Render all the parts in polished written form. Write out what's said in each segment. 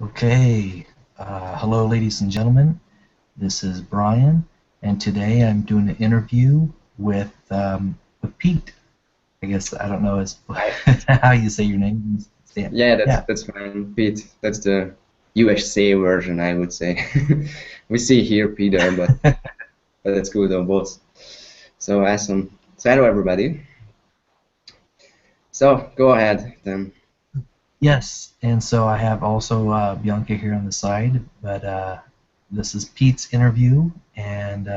Okay, hello, ladies and gentlemen. This is Brian, and today I'm doing an interview with Pete. I guess I don't know I how you say your name. Stan. Yeah, that's Yeah. that's fine. Pete, that's the USA version, I would say. We see here Peter, but that's cool though, both. So awesome. So hello everybody. So go ahead then. Yes, and so I have also Bianca here on the side, but this is Pete's interview, and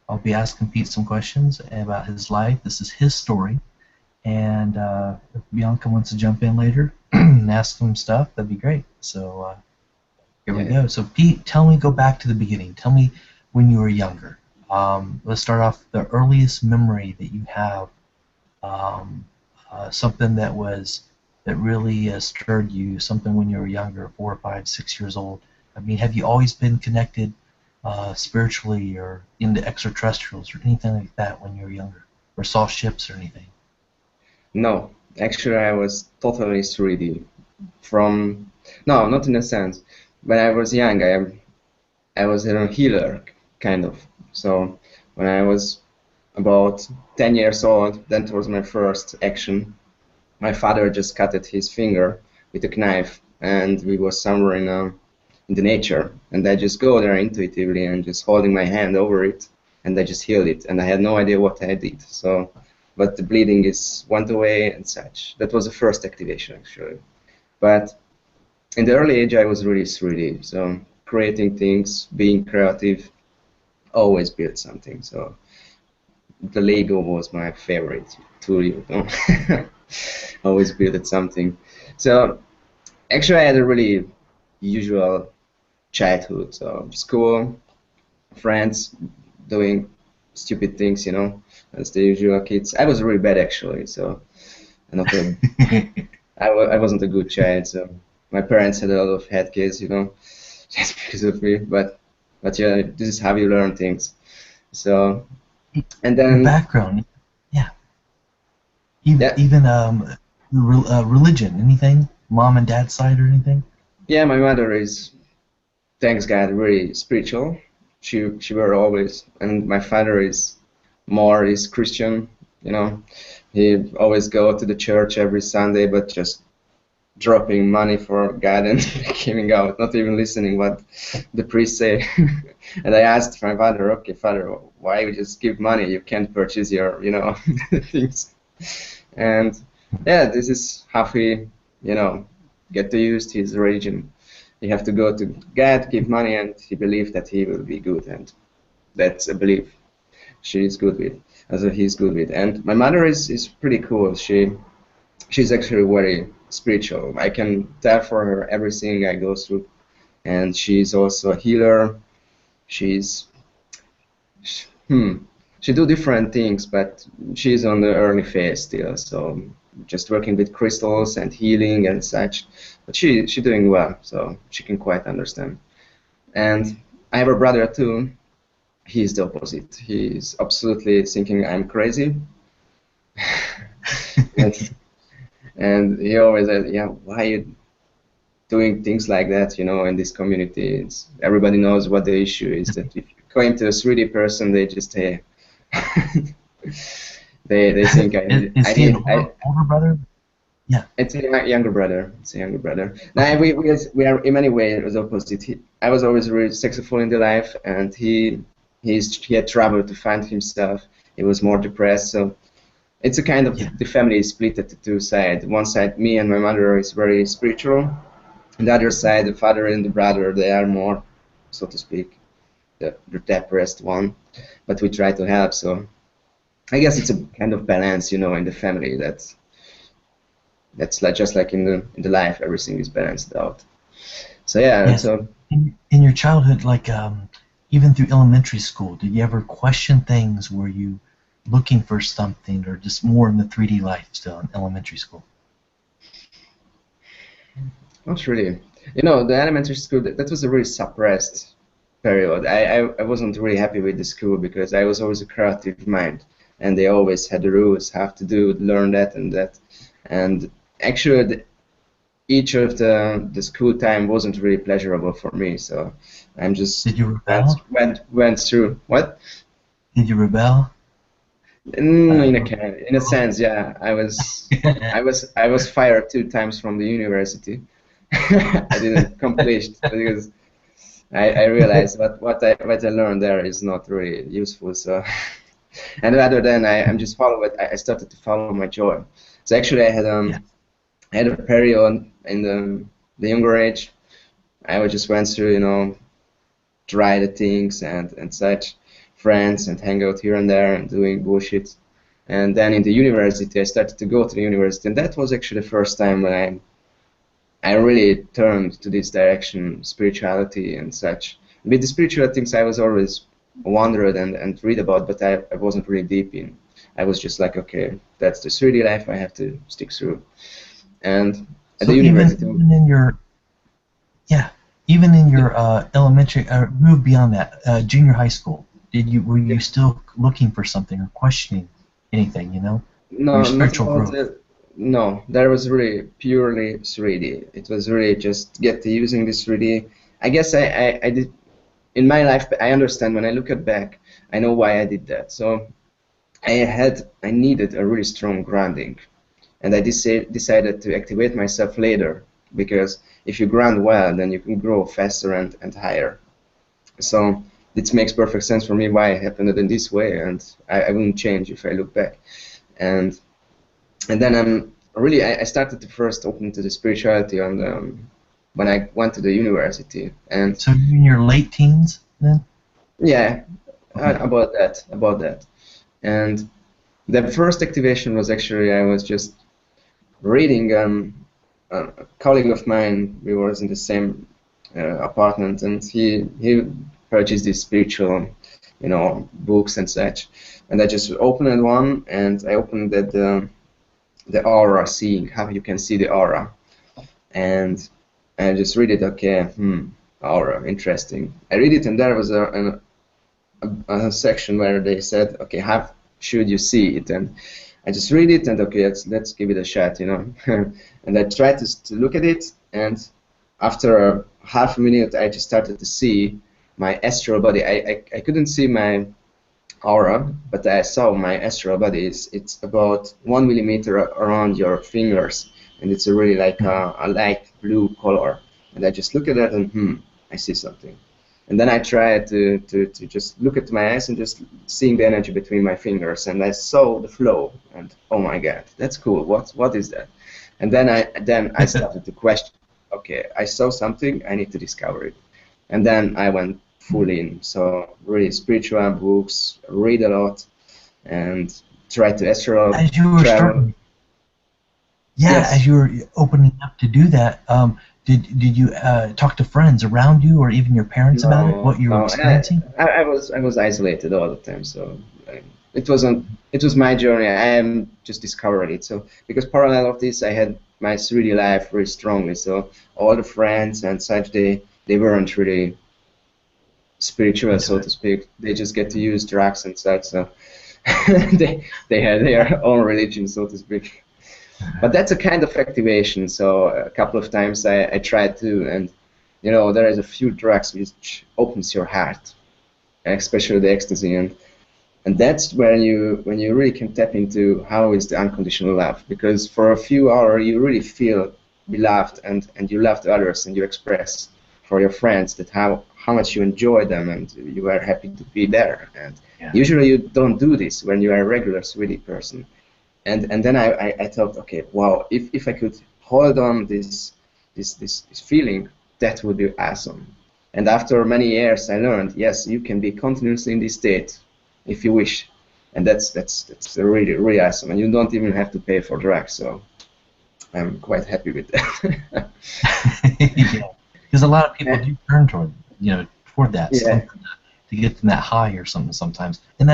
I'll be asking Pete some questions about his life. This is his story. And if Bianca wants to jump in later and ask him stuff, that'd be great. So here we Yeah. go. So Pete, tell me, go back to the beginning. Tell me when you were younger. Let's start off the earliest memory that you have. Um, Something that really stirred you. Something when you were younger, 4, 5, 6 years old. I mean, have you always been connected spiritually or into extraterrestrials or anything like that when you were younger, or saw ships or anything? No, actually I was totally 3D from no, not in a sense. When I was young, I was a healer kind of. So when I was about 10 years old, that was my first action. My father just cut his finger with a knife, and we was somewhere in the nature, and I just go there intuitively and just holding my hand over it, and I just healed it, and I had no idea what I did. So, but the bleeding is went away and such. That was the first activation actually. But in the early age, I was really 3D, so creating things, being creative, always build something. So the Lego was my favorite tool, you know. Always built something. So actually, I had a really usual childhood. So school, friends, doing stupid things, as the usual kids. I was really bad actually. So not a, I wasn't a good child. So my parents had a lot of head kids, just because of me. But yeah, this is how you learn things. So and Your then background, yeah. Even yeah, even religion, anything? Mom and dad's side or anything? yeah, my mother is, thanks God, really spiritual. She were always, and my father is Christian. You know, he always go to the church every Sunday, but just dropping money for God and giving out, not even listening what the priest say. And I asked my father, okay, father, why you just give money? You can't purchase your, things. And yeah, this is how he, you know, get to use his religion. You have to go to God, give money, and he believed that he will be good, and that's a belief she is good with, as he's good with. And my mother is pretty cool. She's actually very spiritual. I can tell for her everything I go through, and she's also a healer. She's hmm, she do different things, but she's on the early phase still. So just working with crystals and healing and such. But she doing well, so she can quite understand. And I have a brother too. He's the opposite. He's absolutely thinking I'm crazy. and, and he always says, yeah, why are you doing things like that, in this community? Everybody knows what the issue is, that if you claim to a 3D person, they just say, they think Is he an older brother? Yeah. it's a younger brother. It's a younger brother. Now we are in many ways opposite. I was always really successful in the life, and he had trouble to find himself. He was more depressed. So it's a kind of Yeah. the family is split at the two sides. One side, me and my mother is very spiritual, and the other side, the father and the brother, they are more, so to speak, the depressed one. But we try to help. So I guess it's a kind of balance, in the family. That's like just like in the life, everything is balanced out. So yeah, Yes. so In your childhood, like even through elementary school, did you ever question things? Were you looking for something, or just more in the 3D life still in elementary school? not really. The elementary school, that was a really suppressed period. I wasn't really happy with the school because I was always a creative mind, and they always had the rules, have to do, learn that and that. And actually, each of the school time wasn't really pleasurable for me. So I'm just Did you rebel? went through what. Did you rebel? In Rebel? in a sense, yeah. I was fired 2 times from the university. I didn't complete because I realized what I learned there is not really useful. So, and rather than I'm just follow it, I started to follow my joy. So actually, Yeah. I had a period in the younger age. I would just went through, try the things and such, friends and hang out here and there and doing bullshit. And then in the university, I started to go to the university, and that was actually the first time when I really turned to this direction, spirituality and such. With the spiritual things, I was always wondered and read about, but I wasn't really deep in. I was just like, okay, that's the 3D life I have to stick through. And at the So university, even in your yeah, even in your elementary, move beyond that, junior high school, were you still looking for something or questioning anything, or your no, not spiritual about growth? the. No, that was really purely 3D. It was really just get to using this 3D. I guess I did in my life. I understand when I look at back, I know why I did that. So I needed a really strong grounding, and I decided to activate myself later because if you ground well, then you can grow faster and higher. So it makes perfect sense for me why it happened in this way, and I wouldn't change if I look back. And and then I started to first open to the spirituality on when I went to the university, and So you in your late teens then? yeah, Okay. about that. And the first activation was actually I was just reading a colleague of mine. We was in the same apartment, and he purchased these spiritual, books and such. And I just opened one, and I opened the aura, seeing how you can see the aura, and I just read it. Okay, aura, interesting. I read it, and there was a section where they said, okay, how should you see it? And I just read it, and okay, let's give it a shot, And I tried to look at it, and after a half a minute, I just started to see my astral body. I couldn't see my aura, but I saw my astral body. It's about 1 millimeter around your fingers, and it's a really like a light blue color. And I just look at that, and I see something. And then I tried to just look at my eyes and just seeing the energy between my fingers, and I saw the flow. And oh my God, that's cool. What is that? And then I started to question. Okay, I saw something. I need to discover it. And then I went full in. So really spiritual books, read a lot, and try to astral As you were travel. starting, yeah, Yes. as you were opening up to do that, did you talk to friends around you or even your parents about it, No, what you were no. experiencing? I was isolated all the time. So it wasn't. It was my journey. I am just discovering it. So because parallel of this, I had my 3D life very strongly. So all the friends and such, they weren't really spiritual, Into so it. to speak. They just get to use drugs and such. So they had their own religion, so to speak. But that's a kind of activation. So a couple of times I tried to, and there is a few drugs which opens your heart, especially the ecstasy, and that's when you really can tap into how is the unconditional love. Because for a few hours you really feel beloved, and you love the others, and you express for your friends that how much you enjoy them, and you are happy to be there. And Yeah. usually you don't do this when you are a regular sweetie person. And then I thought, okay, wow, if I could hold on this feeling, that would be awesome. And after many years, I learned, yes, you can be continuously in this state if you wish, and that's really really awesome. And you don't even have to pay for drugs, so I'm quite happy with that. Yeah, because a lot of people do turn toward that Yeah, something to get them that high or something sometimes, and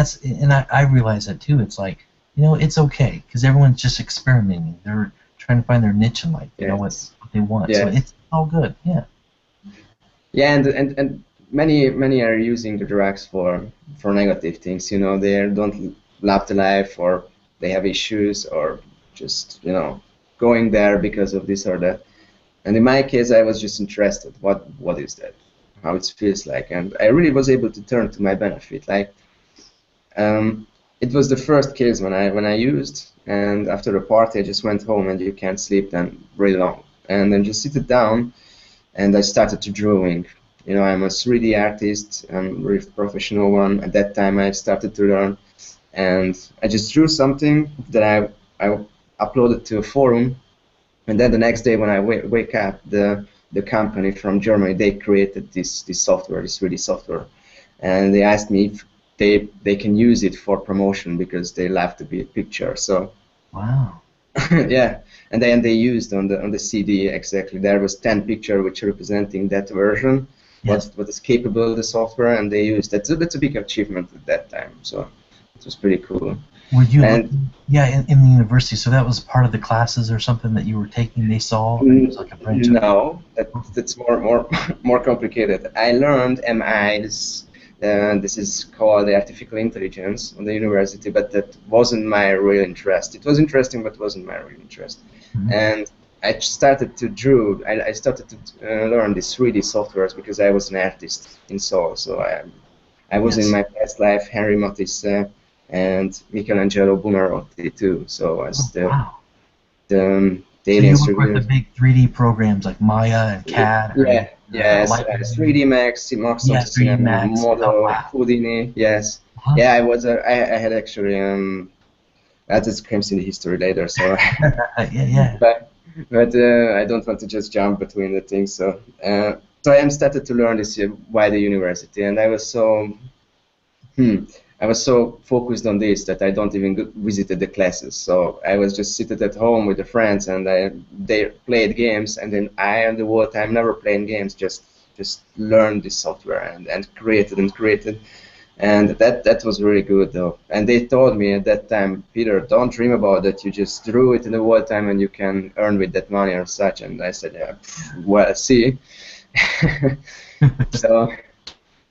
I realize that too. It's like it's okay because everyone's just experimenting. They're trying to find their niche in life. They know yes, what they want, so yes. it's all good. Yeah, Yeah, and many are using the drugs for negative things. They don't love the life, or they have issues, or just going there because of this or that. And in my case, I was just interested. What is that? How it feels like, and I really was able to turn to my benefit. Like, it was the first case when I used, and after the party, I just went home, and you can't sleep then really long, and then just sit it down, and I started to drawing. You know, I'm a 3D artist. I'm a really professional one. At that time, I started to learn, and I just drew something that I uploaded to a forum, and then the next day when I wake up, the company from Germany, they created this software, this 3D software, and they asked me if they can use it for promotion because they love to be a picture. So Wow. yeah, and then they used on the CD exactly. There was 10 picture which representing that version, Yes. what is capable of the software, and they used that. So that's a big achievement at that time. So it was pretty cool. Were you And looking, yeah, in the university, so that was part of the classes or something that you were taking, they saw, or it was like a branch of it? no, that's more more complicated. I learned MI. This is called the artificial intelligence on the university, but that wasn't my real interest. It was interesting, but wasn't my real interest. Mhm. And I started to draw. I started to learn these 3D softwares because I was an artist in soul. So I was in Yes. my past life Henry Matisse and Michelangelo Buonarroti too. So Oh, as wow. the So you alien work with the surveillance. big 3D programs like Maya and CAD or Yeah, yes, Lightroom? 3D Max, Max Yeah, 3D Cinema, Max. Oh, Modo, wow. Houdini, yes. Huh? Yeah, I had actually, that just comes in the history later, so, Yeah, yeah. but, I don't want to just jump between the things, so I started to learn this by the university, and I was so focused on this that I don't even visited the classes. So I was just sitting at home with the friends, and they played games, and then I, and the whole time, never playing games, just learned this software and created, and that was really good though. And they told me at that time, Peter, don't dream about that. You just drew it in the whole time, and you can earn with that money or such. And I said, yeah, well, see. So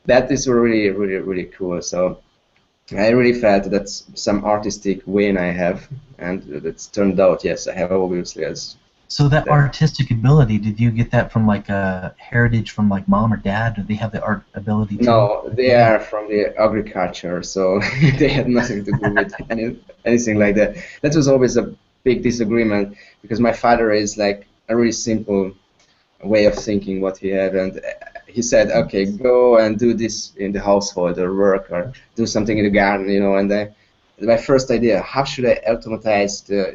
that is really, really, really cool. So I really felt that's some artistic vein I have, and it's turned out, yes, I have obviously as So that that. artistic ability, did you get that from like a heritage from like mom or dad? Do they have the art ability too? No, they are from the agriculture, so they had nothing to do with anything like that. That was always a big disagreement because my father is like a really simple way of thinking what he had, and he said, okay, go and do this in the household or work or do something in the garden, and my first idea, how should I automatize the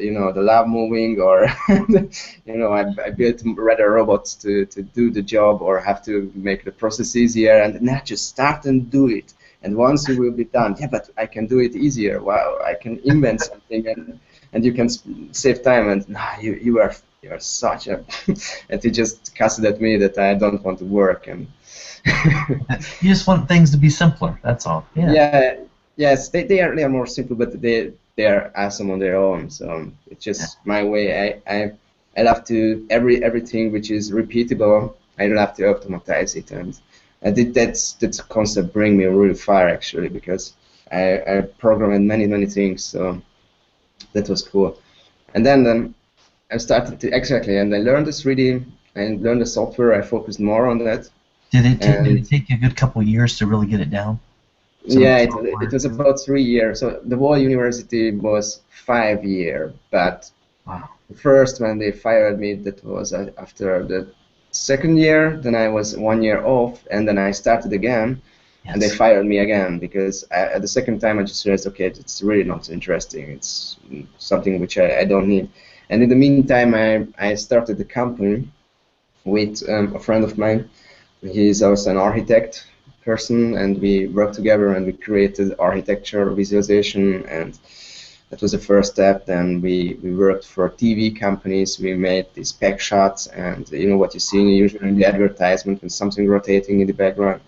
lab moving, or I built rather robots to do the job, or have to make the process easier, and not just start and do it, and once you will be done, yeah, but I can do it easier. Wow, I can invent something, and you can save time, and nah, you are such a and he just cussed at me that I don't want to work, and You just want things to be simpler. That's all. Yeah. yeah, yes, they are more simple, but they are awesome on their own. So it's Yeah. just my way. I love to everything which is repeatable. I love to automatize it, and I did that's concept bring me really far actually, because I programmed many things. So that was cool. And then I started to exactly, and I learned this really, and learned the software. I focused more on that, Did and it take you a good couple years to really get it down? Some of yeah, the it software. was about 3 years. So the whole university was 5 year, but Wow. first when they fired me, that was after the second year. Then I was 1 year off, and then I started again, and they Yes. fired me again because at the second time I just realized, okay, it's really not interesting. It's something which I don't need. And in the meantime, I started the company with a friend of mine. He's also an architect person, and we worked together and we created architecture visualization, and that was the first step. Then we worked for TV companies. We made these pack shots, and you know what you see usually in the advertisement with something rotating in the background.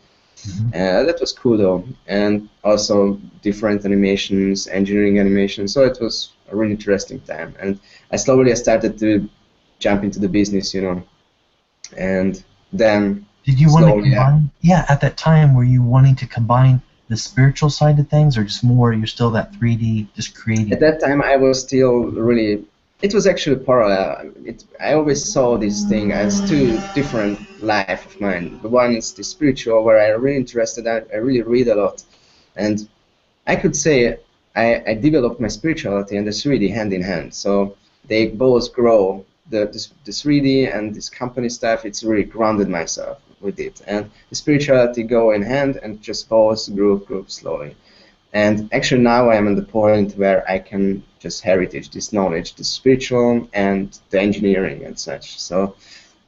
Hmm. That was cool though, and also different animations, engineering animations. So it was a really interesting time, and I started to jump into the business, and then Did you want to slowly. combine? Yeah, at that time, were you wanting to combine the spiritual side of things, or just more? You're still that 3D, just At creating. that time, I was still really. it was actually parallel. I always saw this thing as two different life of mine. The one is the spiritual, where I'm really interested. I really read a lot, and I could say I developed my spirituality and the 3D hand in hand. So they both grow. The 3D and this company stuff, it's really grounded myself with it. And the spirituality go in hand and just both grew slowly. And actually now I am at the point where I can just heritage this knowledge, the spiritual and the engineering and such. So,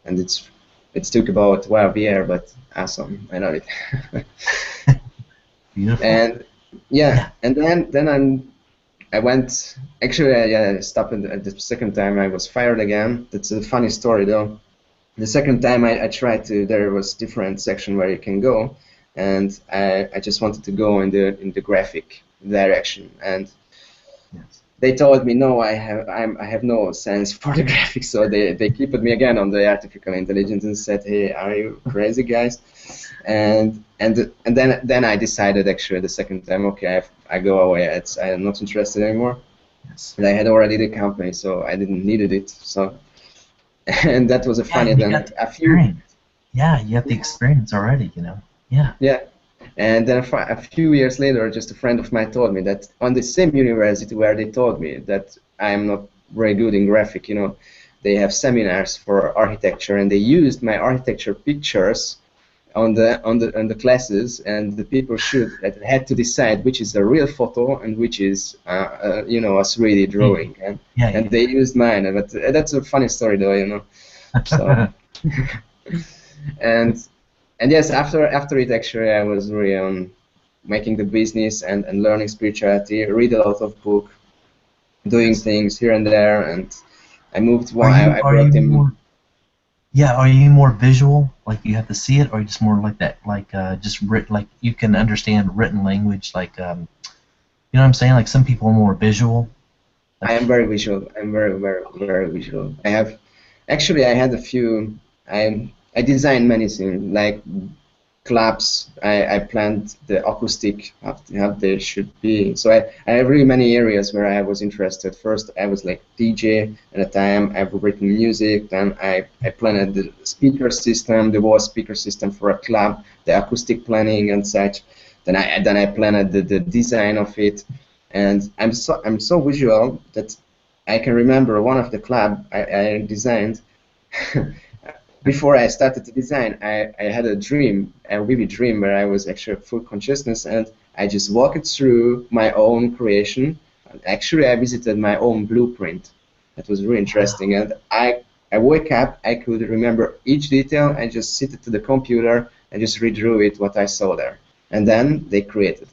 and it took about 12 years, but awesome. I love it. Beautiful. And yeah, and then I went. Actually, I stopped at the second time. I was fired again. That's a funny story though. The second time I tried to, there was different section where you can go, and I just wanted to go in the graphic direction, and Yes. they told me no, I have no sense for the graphics, so they kept me again on the artificial intelligence and said, hey, are you crazy guys? And then I decided actually the second time, okay, I go away. I'm not interested anymore. Yes. And I had already the company, so I didn't needed it. So and that was a Yeah, funny. you Then got the a few experience. Yeah, you have the experience already, you know. Yeah. yeah. And then a few years later, just a friend of mine told me that on the same university where they told me that I am not very good in graphic, they have seminars for architecture, and they used my architecture pictures on the classes, and the people had to decide which is a real photo and which is a 3D drawing, and Yeah, they used mine. But that's a funny story though. So yeah. and and yes, after it actually I was really making the business and learning spirituality, read a lot of book, doing Yes. things here and there, and I moved Are one. you I are you brought him. more Yeah, are you more visual, like you have to see it, or are you just more like that, like just written, like you can understand written language, like you know what I'm saying? Like some people are more visual. I Like am very visual. I'm very, very, very visual. I had a few. I designed many things like clubs. I planned the acoustic how they should be. So I have really many areas where I was interested. First, I was like DJ at a time. I've written music. Then I planned the speaker system, the whole speaker system for a club, the acoustic planning and such. Then I planned the design of it, and I'm so visual that I can remember one of the club I designed. Before I started to design, I had a dream, a vivid dream, where I was actually full consciousness, and I just walked through my own creation. Actually, I visited my own blueprint. That was really interesting, and I woke up, I could remember each detail. I just sit to the computer and just redrew it what I saw there, and then they created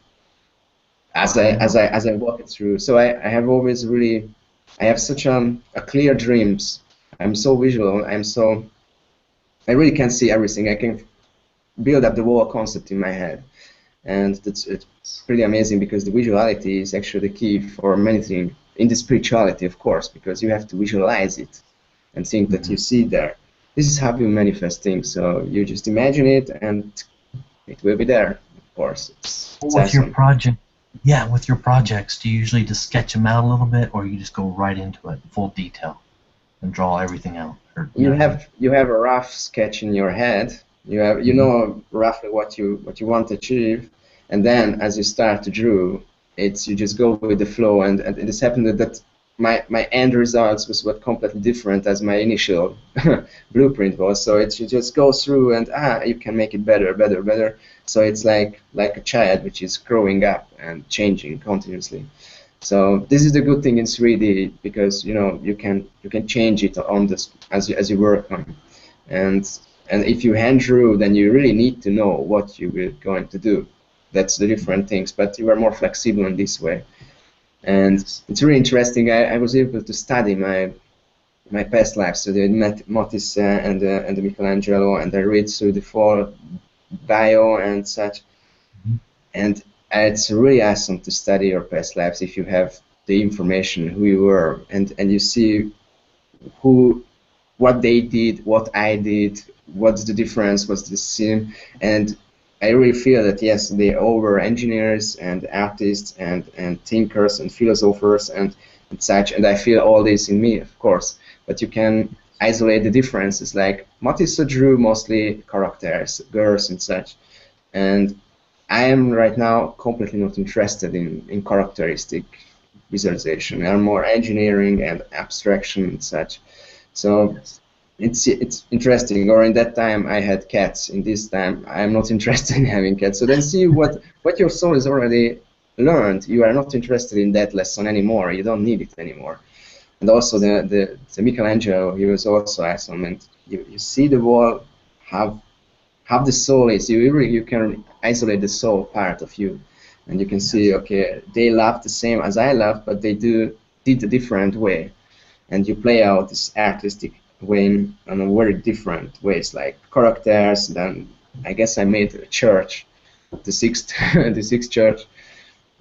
as I walk it through. So I have always really, I have such a clear dreams. I'm so visual. I really can see everything. I can build up the whole concept in my head, and it's pretty amazing because the visuality is actually the key for many things in the spirituality, of course, because you have to visualize it and think that you see it there. This is how you manifest things. So you just imagine it, and it will be there. Of course, it's with your awesome. project, yeah, with your projects, do you usually just sketch them out a little bit, or you just go right into it, full detail, and draw everything out? Or, you You know what I mean? have a rough sketch in your head. You Mhm. know roughly what you want to achieve, and then as you start to draw, you just go with the flow, and it has happened that my end results was what completely different as my initial blueprint was. So you just go through, and you can make it better, better, better. So it's like a child which is growing up and changing continuously. So this is the good thing in 3D, because you can change it on this as you work on, and if you hand draw, then you really need to know what you are going to do. That's the different things, but you are more flexible in this way, and Yes. it's really interesting. I was able to study my past lives, so the Matisse and the Michelangelo, and I read through the full bio and such, Mhm. and it's really awesome to study your past lives if you have the information who you were, and you see who what they did, what I did, what's the difference, what's the same, and I really feel that yes, they all were engineers and artists and thinkers and philosophers, and and such, and I feel all this in me, of course. But you can isolate the differences. Like Matisse drew mostly characters, girls and such, and I am right now completely not interested in characteristic visualization. I'm more engineering and abstraction and such. So Yes. it's interesting. Or in that time I had cats. In this time I am not interested in having cats. So then see what your soul has already learned. You are not interested in that lesson anymore. You don't need it anymore. And also the Michelangelo, he was also awesome. And you see the wall, how the soul is. You can isolate the soul part of you, and you can see, Yes. okay, they love the same as I love, but they did a different way, and you play out this artistic way in a very different ways, like characters. Then I guess I made a church, the sixth the sixth church,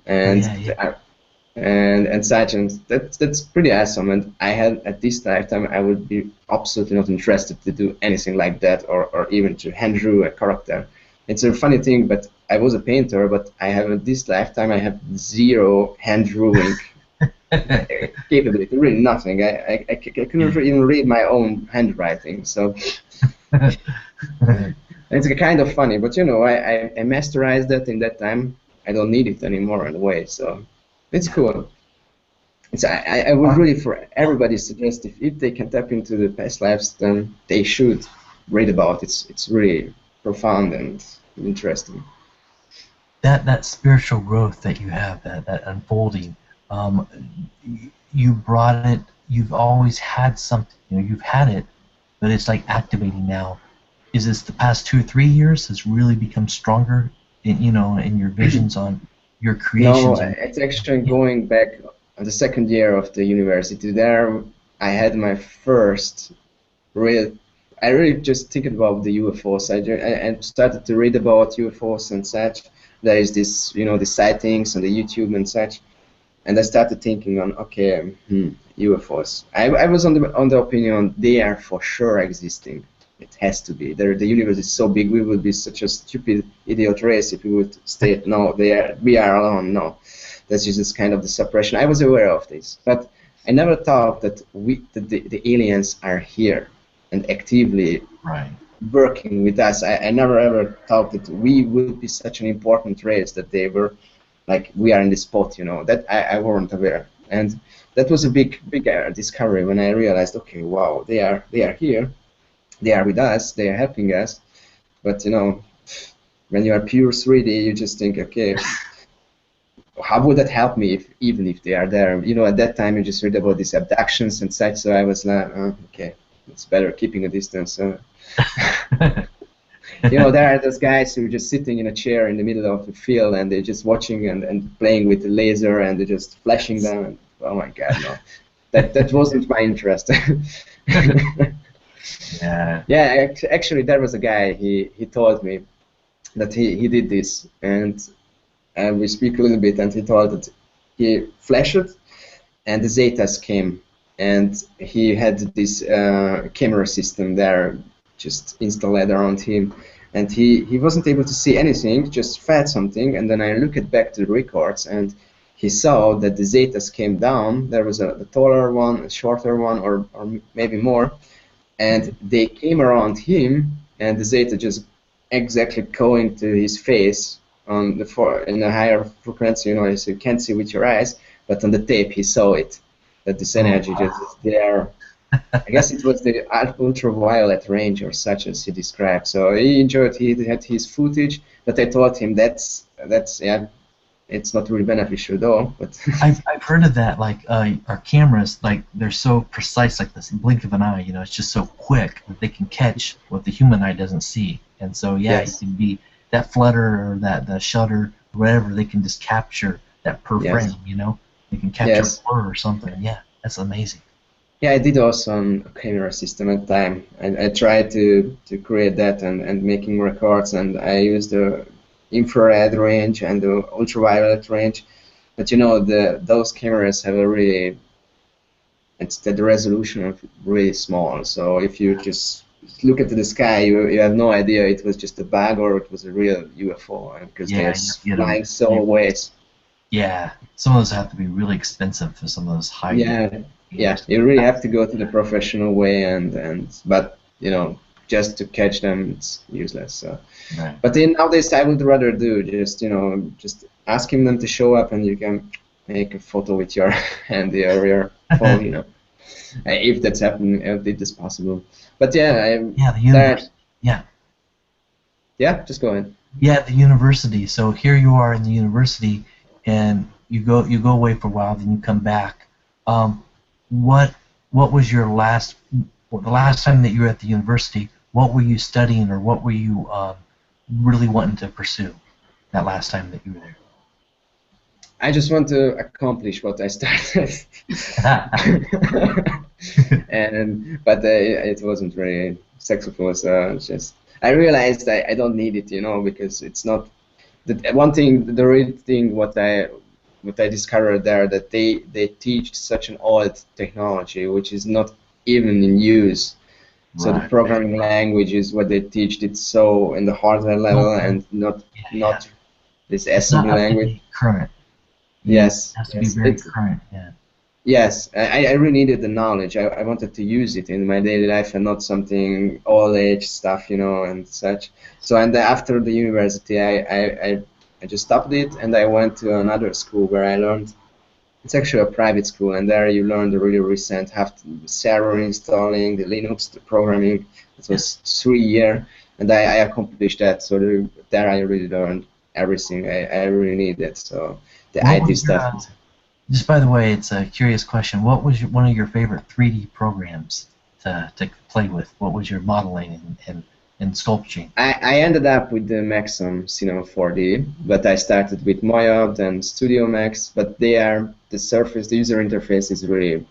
Oh and yeah, yeah. and such, and that's pretty awesome. And I had at this lifetime I would be absolutely not interested to do anything like that, or even to hand draw a character. It's a funny thing, but I was a painter, but I have at this lifetime I have zero hand drawing capability, really nothing. I couldn't even read my own handwriting, so it's kind of funny. But you know, I masterized that in that time. I don't need it anymore in a way, so it's Yeah. cool. I would Art. really, for everybody, suggest if they can tap into the past lives, then they should read about it. It's really profound and interesting. That spiritual growth that you have, that unfolding, um, you brought it. You've always had something. You know, you've had it, but it's like activating now. Is this the past 2 or 3 years has really become stronger? In your visions on your No, creations and it's actually yeah, going back on the second year of the university. There, I had my first real. I really just think about the UFOs. I started to read about UFOs and such. There is this, the sightings on the YouTube and such. And I started thinking on, okay, UFOs. I was on the opinion they are for sure existing. It has to be. The universe is so big. We would be such a stupid idiot race if we would stay. No, we are alone. No, that's just this kind of the suppression. I was aware of this, but I never thought that the aliens are here and actively right. working with us. I never ever thought that we would be such an important race that they were like we are in this spot, that I weren't aware. And that was a big discovery when I realized, okay, wow, they are here, they are with us, they are helping us. But when you are pure 3D, you just think, okay, how would that help me even if they are there? At that time you just read about these abductions and such, so I was like, oh, okay, it's better keeping a distance. There are those guys who are just sitting in a chair in the middle of the field and they're just watching and playing with the laser and they're just flashing them. And, oh my God, no. That wasn't my interest. Yeah. Yeah, actually, there was a guy, he told me that he did this. And we speak a little bit, and he told that he flashed it and the Zetas came. And he had this camera system there just installed around him, and he wasn't able to see anything, just fed something. And then I looked back to the records, and he saw that the Zetas came down. There was a taller one, a shorter one, or maybe more, and they came around him, and the Zeta just exactly going to his face on in a higher frequency, so you can't see with your eyes, but on the tape he saw it, that this Oh energy just is there. I guess it was the ultraviolet range or such as he described. So he enjoyed. He had his footage, but I told him that's yeah, it's not really beneficial though. But I've heard of that. Like our cameras, like they're so precise, like this blink of an eye. It's just so quick that they can catch what the human eye doesn't see. And so yeah, it yes, can be that flutter or that the shutter, whatever. They can just capture that per frame. yes, They can capture yes. a blur or something. Yeah, that's amazing. Yeah, I did also on a camera system at the time. I tried to create that and making records, and I used the infrared range and the ultraviolet range. But those cameras have a really it's that the resolution of really small. So if you just look at the sky, you have no idea it was just a bug or it was a real UFO because they're Yeah, you have to get flying so ways. Yeah, some of those have to be really expensive for some of those high Yeah, yeah, games. you really have to go to the professional way, and but you know, just to catch them, it's useless. So, Right. but in nowadays, I would rather do just just asking them to show up, and you can make a photo with your hand or your phone, if that's happening, if it is possible. But yeah, Yeah, the there, universe. Yeah, yeah, just go ahead. yeah, the university. So here you are in the university, and you go away for a while, then you come back. Um, what what was your the last time that you were at the university? What were you studying, or what were you really wanting to pursue that last time that you were I just want to accomplish what I started. there? And but it wasn't really successful. So it's just I realized I don't need it, because it's not the one thing. The real thing what I discovered there, that they teach such an old technology which is not even in use. So the Right. programming language is what they teach. It's so in the hardware level Okay. and not Yeah, yeah. not this It's not assembly up to language. date current. It Yes, has to be yes. very current. Yeah. Yes, I really needed the knowledge. I wanted to use it in my daily life and not something all age stuff, and such. So, and after the university, I just stopped it and I went to another school where I learned. It's actually a private school, and there you learn the really recent, have to, server installing, the Linux, the programming. It Yeah. was 3 year, and I accomplished that. So there I really learned everything I really needed. So the What IT was your stuff. just by the way, it's a curious question. What was one of your favorite 3D programs to play with? What was your modeling and sculpting? I ended up with the Maxon Cinema 4D, but I started with Maya, then Studio Max, but the user interface is really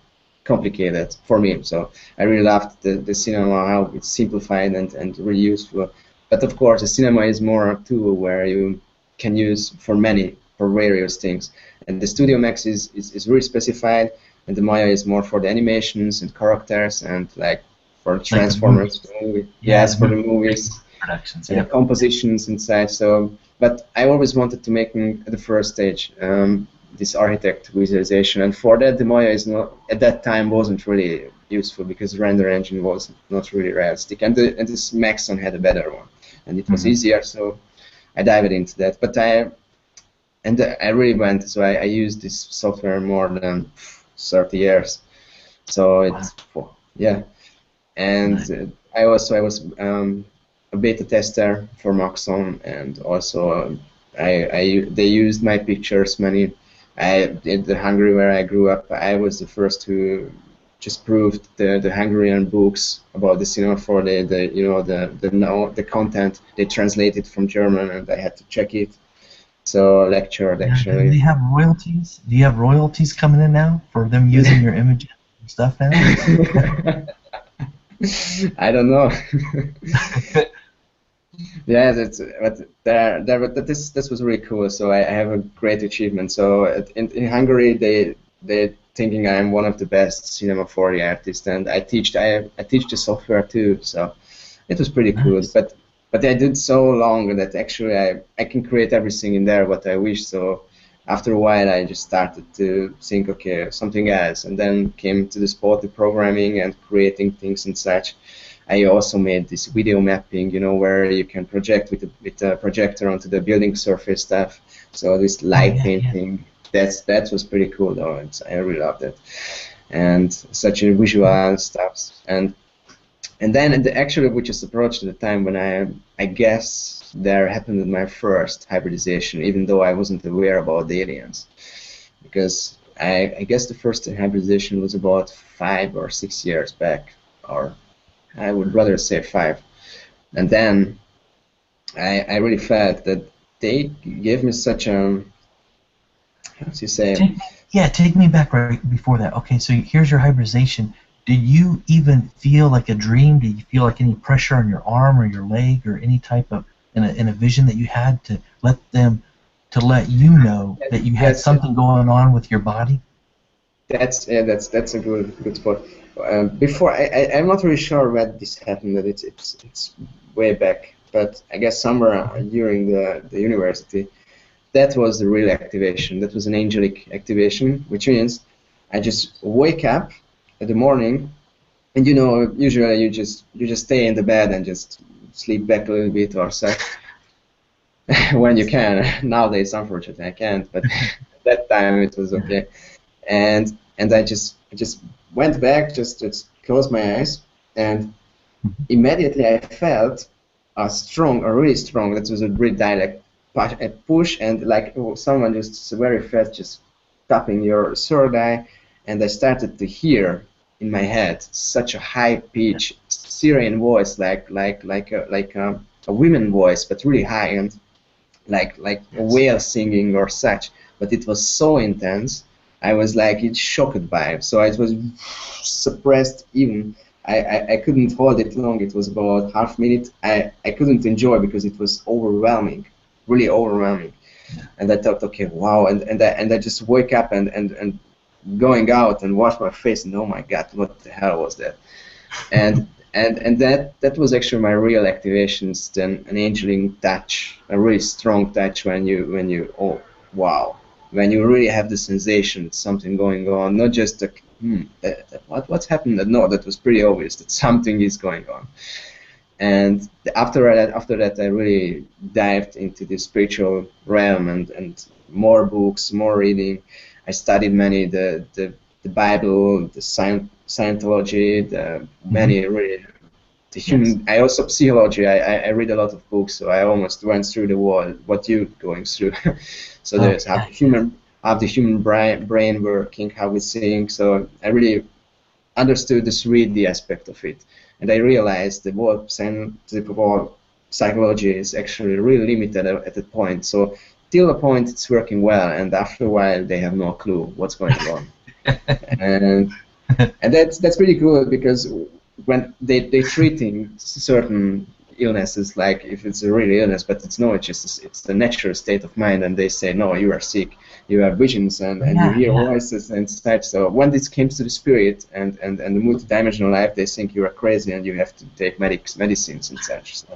complicated for me. So I really loved the cinema, how it's simplified and really useful. But of course, the cinema is more a tool where you can use for various things. And the Studio Max is really specified, and the Maya is more for the animations and characters and like for Like the Transformers movies. movie. Yeah, Yes, the for the movie movies productions. and the Yep. compositions inside. So, but I always wanted to make the first stage this architect visualization, and for that the Maya is not at that time wasn't really useful because the render engine was not really realistic, and this Maxon had a better one, and it was Mhm. easier. So I dived into that, but I really went. So I used this software more than 30 years. So Wow. yeah, and Nice. I was a beta tester for Maxon, and also they used my pictures many. I in the Hungary where I grew up, I was the first who just proved the Hungarian books about the cinema for the content they translated from German, and I had to check it. So lectured Now, do they actually. have royalties? Do you have royalties coming in now for them using your images and stuff now? I don't know. Yeah, but but this was really cool. So I have a great achievement. So in Hungary, they thinking I am one of the best Cinema 4D artists, and I teach the software too. So it was pretty cool. Nice. But I did so long that actually I can create everything in there what I wish. So after a while, I just started to think, okay, something else, and then came to the sport, the programming and creating things and such. I also made this video mapping, where you can project with a projector onto the building surface stuff. So this Oh light yeah, yeah. painting, that was pretty cool though. I really loved it, and such a visual stuff. And then actually, we just approached the time when I guess there happened my first hybridization, even though I wasn't aware about the aliens, because I guess the first hybridization was about 5 or 6 years back, or I would rather say 5. And then I really felt that they gave me such a, how do you say, Take me back right before that. Okay, so here's your hybridization. Did you even feel like a dream? Did you feel like any pressure on your arm or your leg or any type of in a vision that you had to let you know that you had yes, something going on with your body? that's a good spot. Before I'm not really sure when this happened. That it's way back, but I guess somewhere Okay. during the university. that was the real activation. That was an angelic activation, which means I just wake up in the morning, and you know, usually you just stay in the bed and just sleep back a little bit or so when you can. Nowadays, unfortunately, I can't, but at that time it was okay. And I just went back, just closed my eyes, and immediately I felt a really strong, that was a really direct push, and like someone just very fast just tapping your third eye, and I started to hear in my head such a high pitch Syrian voice, like a women voice, but really high, and like a whale singing or such. But it was so intense. I was like it's shocked by it. So I was suppressed even. I couldn't hold it long. It was about half minute. I couldn't enjoy because it was overwhelming, really overwhelming. And I thought, okay, wow. And I just wake up and going out and wash my face, and oh my God, what the hell was that? And that was actually my real activations. Then an angelic touch, a really strong touch when you oh wow, when you really have the sensation that something going on, not just a what's happened. No, that was pretty obvious that something is going on. And after that, I really dived into the spiritual realm and more books, more reading. I studied many the Bible, the Scientology, the many really the human. Yes. I also psychology. I read a lot of books, so I almost went through the wall. What you going through? So there's how the human brain working, how we think. So I really understood the 3D aspect of it, and I realized the whole scientific psychology is actually really limited at that point. So till a point it's working well, and after a while they have no clue what's going on, and that's pretty cool because when they're treating certain illnesses, like if it's a real illness, but it's the natural state of mind, and they say no, you are sick, you have visions and you hear voices and such. So when this comes to the spirit and the multi-dimensional life, they think you are crazy and you have to take medicines and such. So,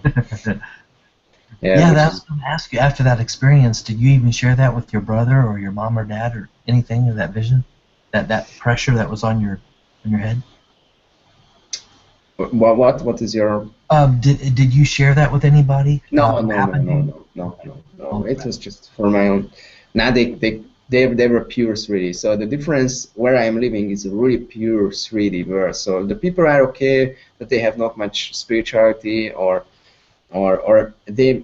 yeah, that's what I'm gonna ask you. After that experience, did you even share that with your brother or your mom or dad or anything of that vision, that pressure that was on your head? What is your? Did you share that with anybody? No. Oh, It was just for my own. Now they were pure 3D. So the difference where I am living is a really pure 3D world. So the people are okay, but they have not much spirituality or they.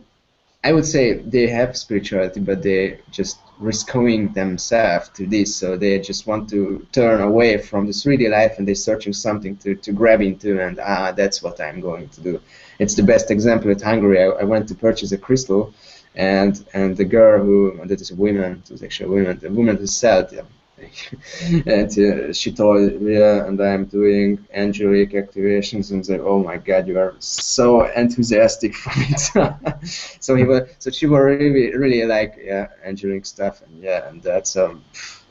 I would say they have spirituality, but they just risking themselves to this. So they just want to turn away from the 3D life, and they're searching something to grab into, and that's what I'm going to do. It's the best example at Hungary. I went to purchase a crystal, and the girl that is a woman, it was actually a woman, the woman who said, and she told me, yeah, and I'm doing angelic activations, and said, oh my God, you are so enthusiastic for it. So she was really like, yeah, angelic stuff, and yeah, and that's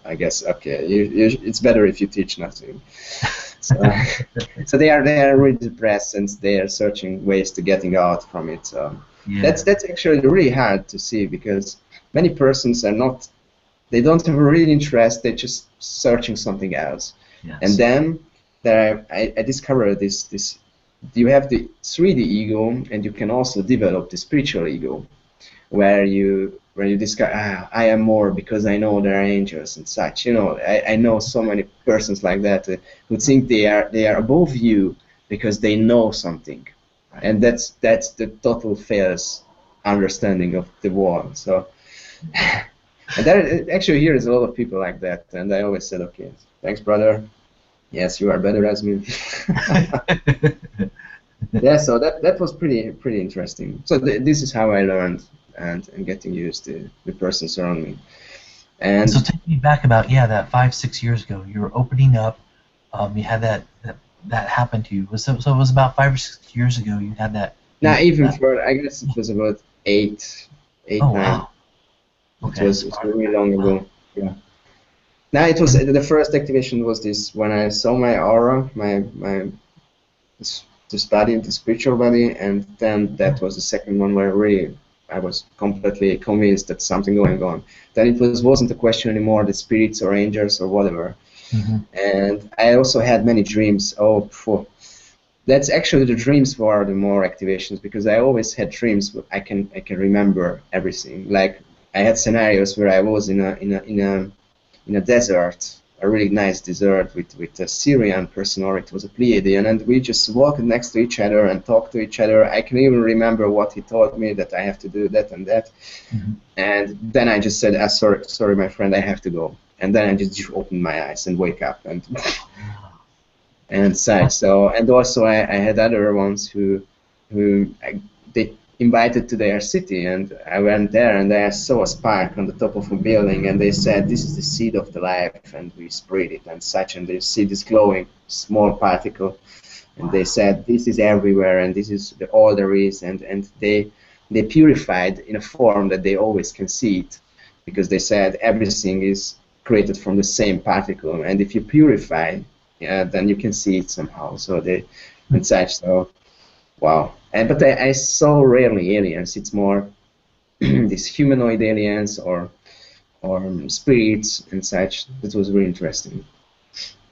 I guess okay, it's better if you teach nothing. So they are really depressed, and they are searching ways to getting out from it. So that's actually really hard to see, because many persons are not. They don't have a real interest. They're just searching something else. Yes. And then I discovered this. You have the 3D ego, and you can also develop the spiritual ego, where you discover I am more because I know there are angels and such. You know, I know so many persons like that who think they are above you because they know something, right. And that's the total false understanding of the world. So. And actually here is a lot of people like that, and I always said, okay, thanks, brother. Yes, you are better as me. Yeah, so that was pretty interesting. So this is how I learned and getting used to the persons around me. And so take me back about that 5-6 years ago. You were opening up. You had that happened to you. So it was about 5 or 6 years ago. You had that. Now even further, I guess it was about 8, 9. Wow. Okay. It was really long ago. Wow. Yeah. Now it was the first activation was this when I saw my aura, this body, the spiritual body, and then that was the second one where really I was completely convinced that something going on. Then it wasn't a question anymore, the spirits or angels or whatever. Mm-hmm. And I also had many dreams. Oh, that's actually the dreams were the more activations, because I always had dreams. I can remember everything. Like I had scenarios where I was in a desert, a really nice desert with a Syrian person, or it was a Pleiadian, and we just walked next to each other and talked to each other. I can even remember what he told me, that I have to do that and that. Mm-hmm. And then I just said, sorry, my friend, I have to go. And then I just opened my eyes and wake up and such. So, and also I had other ones who they invited to their city, and I went there and I saw a spark on the top of a building, and they said, this is the seed of the life, and we spread it and such, and they see this glowing small particle, and they said, this is everywhere, and this is all there is, and they purified in a form that they always can see it, because they said everything is created from the same particle, and if you purify, then you can see it somehow. So they and such. So wow. But I saw rarely aliens. It's more these humanoid aliens or spirits and such. That was really interesting.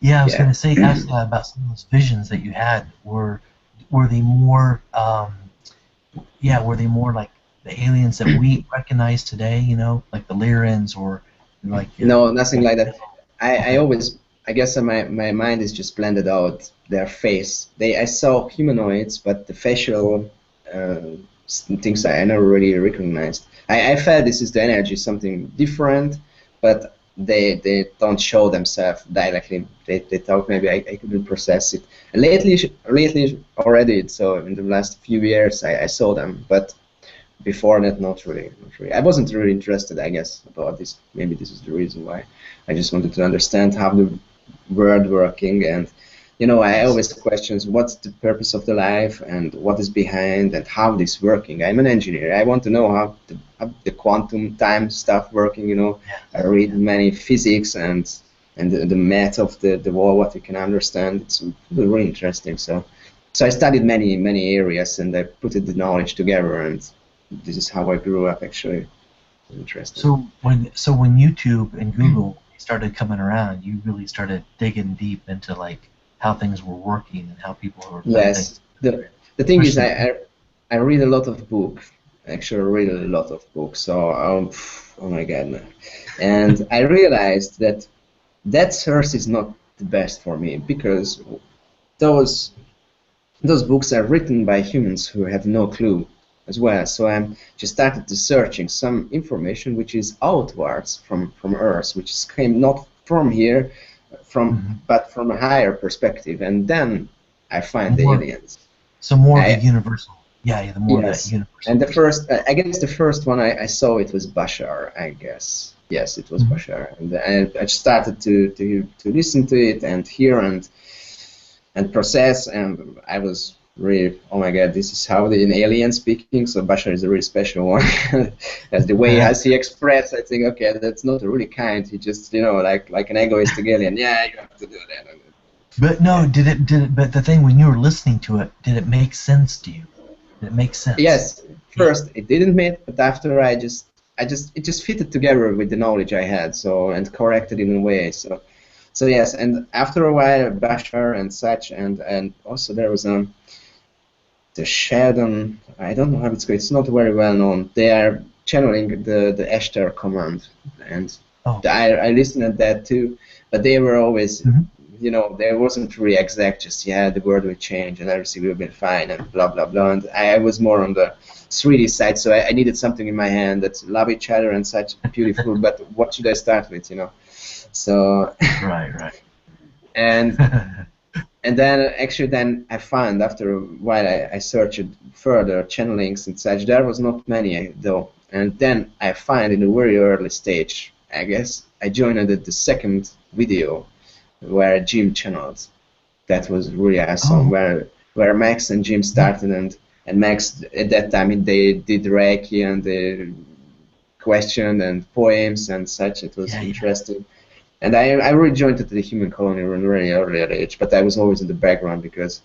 Yeah, I was going to say, ask about some of those visions that you had. Were they more, were they more like the aliens that we recognize today? You know, like the Lyrans, or like no, nothing like that. I always, I guess my mind is just blended out their face. I saw humanoids, but the facial things I never really recognized. I felt this is the energy, something different, but they don't show themselves directly. They talk, maybe I couldn't process it. And lately already, so in the last few years I saw them, but before that, not really. I wasn't really interested, I guess, about this. Maybe this is the reason why. I just wanted to understand how the world working, and I always questions what's the purpose of the life and what is behind and how this working. I'm an engineer. I want to know how the quantum time stuff working. I read many physics and the math of the world, what we can understand. It's really interesting. So I studied many areas, and I put the knowledge together, and this is how I grew up, actually. Interesting. So when YouTube and Google started coming around, you really started digging deep into like how things were working and how people were. Yes. The thing is, I read a lot of books. Actually, I read a lot of books. So oh my god, man. And I realized that source is not the best for me, because those books are written by humans who have no clue as well. So I just started to searching some information which is outwards from Earth, which came not from here, but from a higher perspective, and then I find the aliens. So more of the universal. Yeah, the more yes. of that universal. And the first, I guess the first one I saw, it was Bashar, I guess. Yes, it was Bashar, and I started to listen to it and hear and process, and I was really, oh my god, this is how the alien speaking. So Bashar is a really special one. As the way as he expressed, I think, okay, that's not really kind. He just, like an egoistic alien. Yeah, you have to do that. But no, did it? But the thing, when you were listening to it, did it make sense to you? Did it make sense? Yes. First, it didn't make, but after it just fitted together with the knowledge I had. So, and corrected in a way. So yes, and after a while, Bashar and such, and also there was the Shadon, I don't know how it's called. It's not very well known. They are channeling the Esther command, and I listened at that too. But they were always, they wasn't really exact. Just the word will change and everything will be fine and blah blah blah. And I was more on the 3D side, so I needed something in my hand that love each other and such beautiful. But what should I start with? So right. And then actually I found after a while I searched further channelings and such. There was not many though. And then I find in a very early stage, I guess, I joined the second video where Jim channeled. That was really awesome. Where Max and Jim started, and Max at that time they did Reiki and the question and poems and such. It was interesting. And I really joined the human colony in a very early age, but I was always in the background because,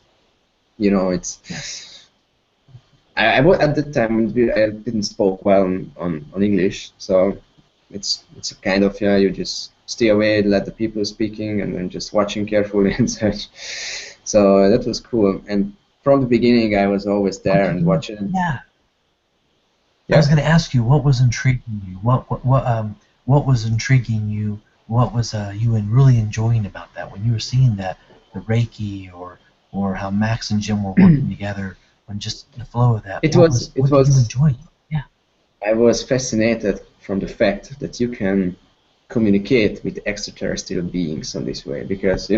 it's at that time I didn't spoke well on English, so it's a kind of, yeah, you just stay away, let the people speaking, and then just watching carefully and such. So that was cool. And from the beginning, I was always there Okay, and watching. yeah. I was Yeah, going to ask you what was intriguing you. What was intriguing you? What was you really enjoying about that when you were seeing that the Reiki or how Max and Jim were working together on just the flow of that? it What did you was. enjoy? Yeah. I was fascinated from the fact that you can communicate with extraterrestrial beings on this way, because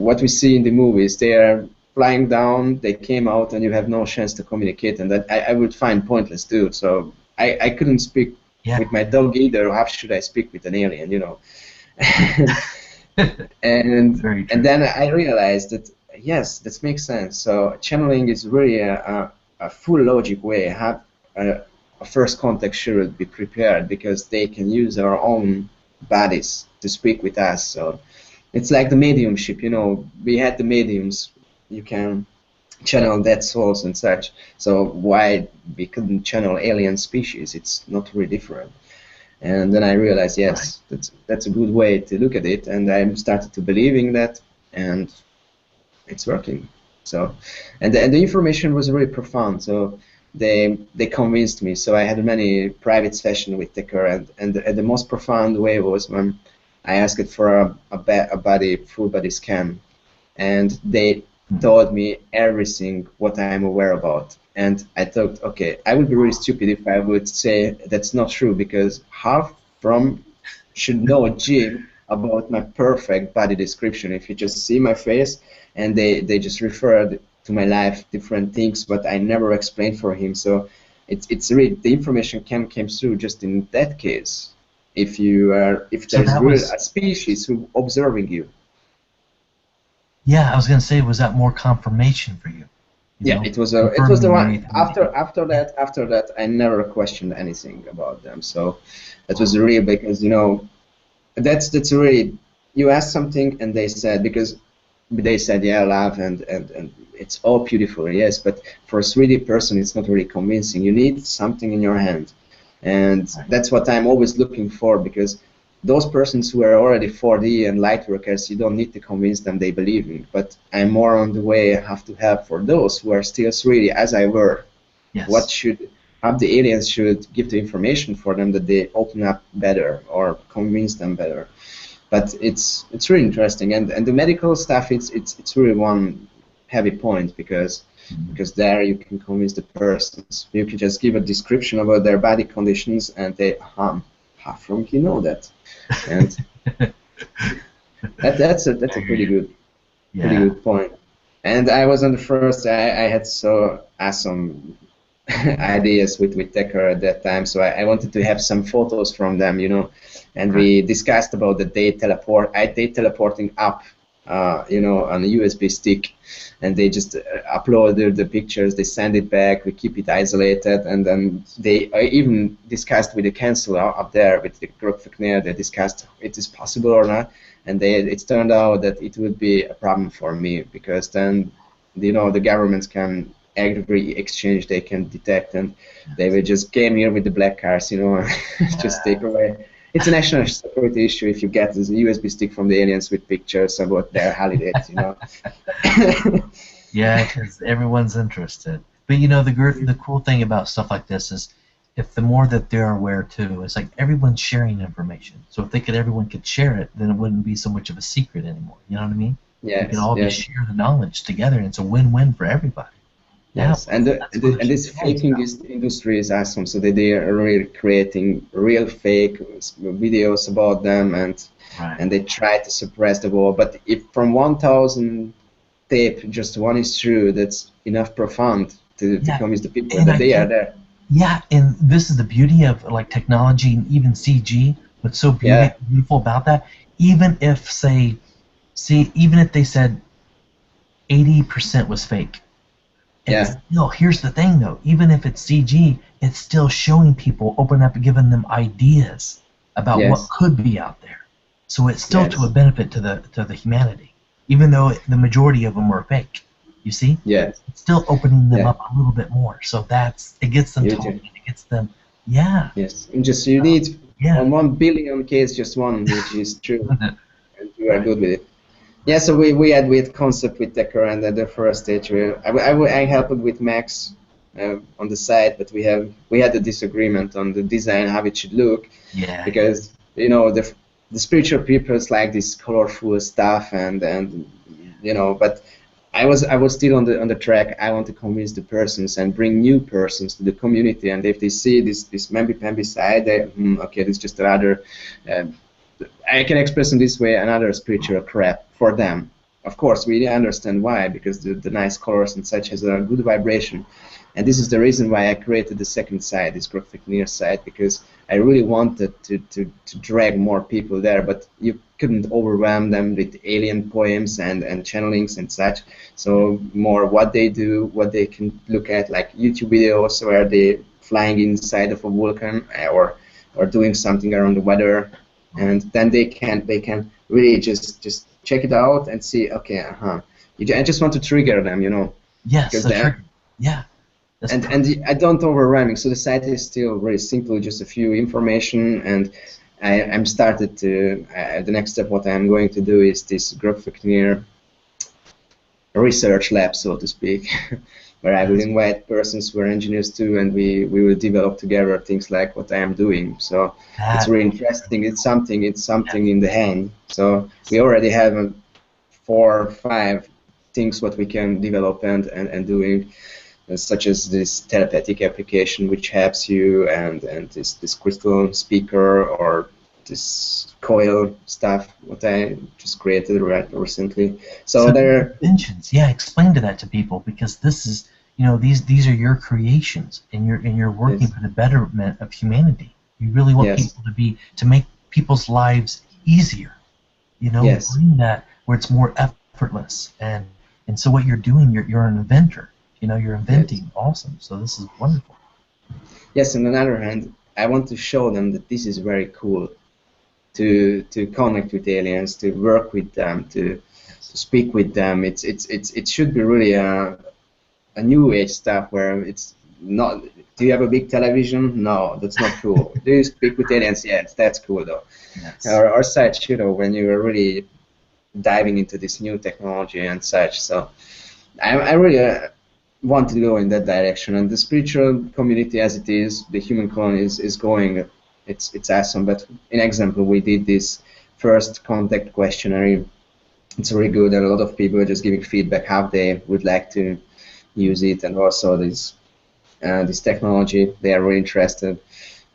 what we see in the movies, they are flying down, they came out, and you have no chance to communicate, and that I would find pointless too. So I couldn't speak Yeah. with my dog either. How should I speak with an alien, and Very and true. then I realized that yes, that makes sense. So channeling is really a full logic way. Have a first contact should be prepared because they can use our own bodies to speak with us. So it's like the mediumship. We had the mediums. You can channel dead souls and such. So why we couldn't channel alien species? It's not really different. And then I realized, Right. yes, that's a good way to look at it, and I started to believing that, and it's working. So, and the information was really profound. So they convinced me. So I had many private sessions with Ticker, and the most profound way was when I asked for a full body scan, and they Mhm. told me everything what I'm aware about. And I thought, okay, I would be really stupid if I would say that's not true, because half from should know Jim about my perfect body description. If you just see my face, and they just referred to my life different things, but I never explained for him. So it's really the information can came through just in that case. If So there's that really was a species who observing you. yeah. I was going to say, was that more confirmation for you? You Yeah, know, it was the confirming one everything that you. Yeah. after that I never questioned anything about them. So that was really because that's really, you asked something and they said yeah, love, and it's all beautiful, yes, but for a 3D person it's not really convincing. You need something in your hand, and Right. that's what I'm always looking for, because those persons who are already 4D and light workers, you don't need to convince them, they believe me. But I'm more on the way I have to have for those who are still 3D as I were. What Yes. should how the aliens should give the information for them that they open up better or convince them better. But it's really interesting, and the medical stuff, it's really one heavy point, Mhm. because there you can convince the persons. You can just give a description about their body conditions, and they, how from you know that, and that's a pretty Yeah. good point. And I was on the first. I had so awesome ideas with Decker at that time, so I wanted to have some photos from them, and Right. we discussed about that they teleporting up, on a USB stick, and they just uploaded the pictures, they send it back, we keep it isolated, and then I even discussed with the counselor up there with the Grokfekner, they discussed it is possible or not, and it turned out that it would be a problem for me, because then the governments can every exchange they can detect, and they will just came here with the black cars, just take away. It's a national security issue if you get this USB stick from the aliens with pictures about their holidays. Yeah, because everyone's interested. But the cool thing about stuff like this is, if the more that they're aware too, it's like everyone's sharing information. So if everyone could share it, then it wouldn't be so much of a secret anymore. You know what I mean? We can Yes, all just yes, share the knowledge together, and it's a win-win for everybody. Yeah, yes. And that's what this it's faking about. is industry is awesome. So they are really creating real fake videos about them, Right. and they try to suppress the war. But if from 1,000 tape, just one is true, that's enough profound to Yeah, convince the people and that I they are think there. yeah, and this is the beauty of like technology and even CG. What's so Yeah, beautiful about that? Even if even if they said 80% was fake, it's yeah, still, here's the thing though, even if it's CG, it's still showing people, open up, giving them ideas about what yes, could be out there. So it's still to a yes, benefit to the humanity, even though the majority of them are fake. You see? Yes. It's still opening them Yeah. up a little bit more. So it gets them You too. talking. It gets them, yeah, Yes. And just you need yeah. on 1 billion case just one, which is true, and you are Right. good with it. Yeah. So we had with concept with Decker, and at the first stage, I helped with Max on the side, but we had a disagreement on the design, how it should look, Yeah, yeah. because the spiritual people like this colorful stuff, and but I was still on the track. I want to convince the persons and bring new persons to the community, and if they see this mamby-pamby side, okay, this is just another, uh, I can express in this way, another spiritual crap for them. Of course, we understand why, because the nice colors and such has a good vibration. And this is the reason why I created the second side, this graphic near side, because I really wanted to drag more people there, but you couldn't overwhelm them with alien poems and channelings and such. So more what they do, what they can look at, like YouTube videos where they flying inside of a volcano or doing something around the weather, and then they can really just check it out and see, okay, I just want to trigger them, Yes, because the trigger. Yeah. That's and I don't overwhelming. So the site is still very simple, just a few information, and I'm started to the next step. What I'm going to do is this graphic near research lab, so to speak, where I will invite persons who are engineers too, and we will develop together things like what I am doing. So it's really interesting. It's something in the hand. So we already have 4 or 5 things what we can develop and doing, such as this telepathic application which helps you, and this crystal speaker, or this coil stuff what I just created recently. So there. inventions. Yeah, explain that to people, because this is, these are your creations, and you're working Yes. for the betterment of humanity. You really want Yes. people to make people's lives easier. Yes. Bring that where it's more effortless, and so what you're doing, you're an inventor. You're inventing. Awesome. So this is wonderful. Yes, on the other hand, I want to show them that this is very cool to connect with aliens, to work with them, to speak with them. It should be really a new age stuff where it's not. Do you have a big television? No, that's not cool. Do you speak with aliens? Yes, that's cool though. Yes. Or such, when you are really diving into this new technology and such. So I really want to go in that direction, and the spiritual community as it is, the human colony is going. It's awesome. But in example, we did this first contact questionnaire. It's really good, and a lot of people are just giving feedback how they would like to use it, and also this technology they are really interested,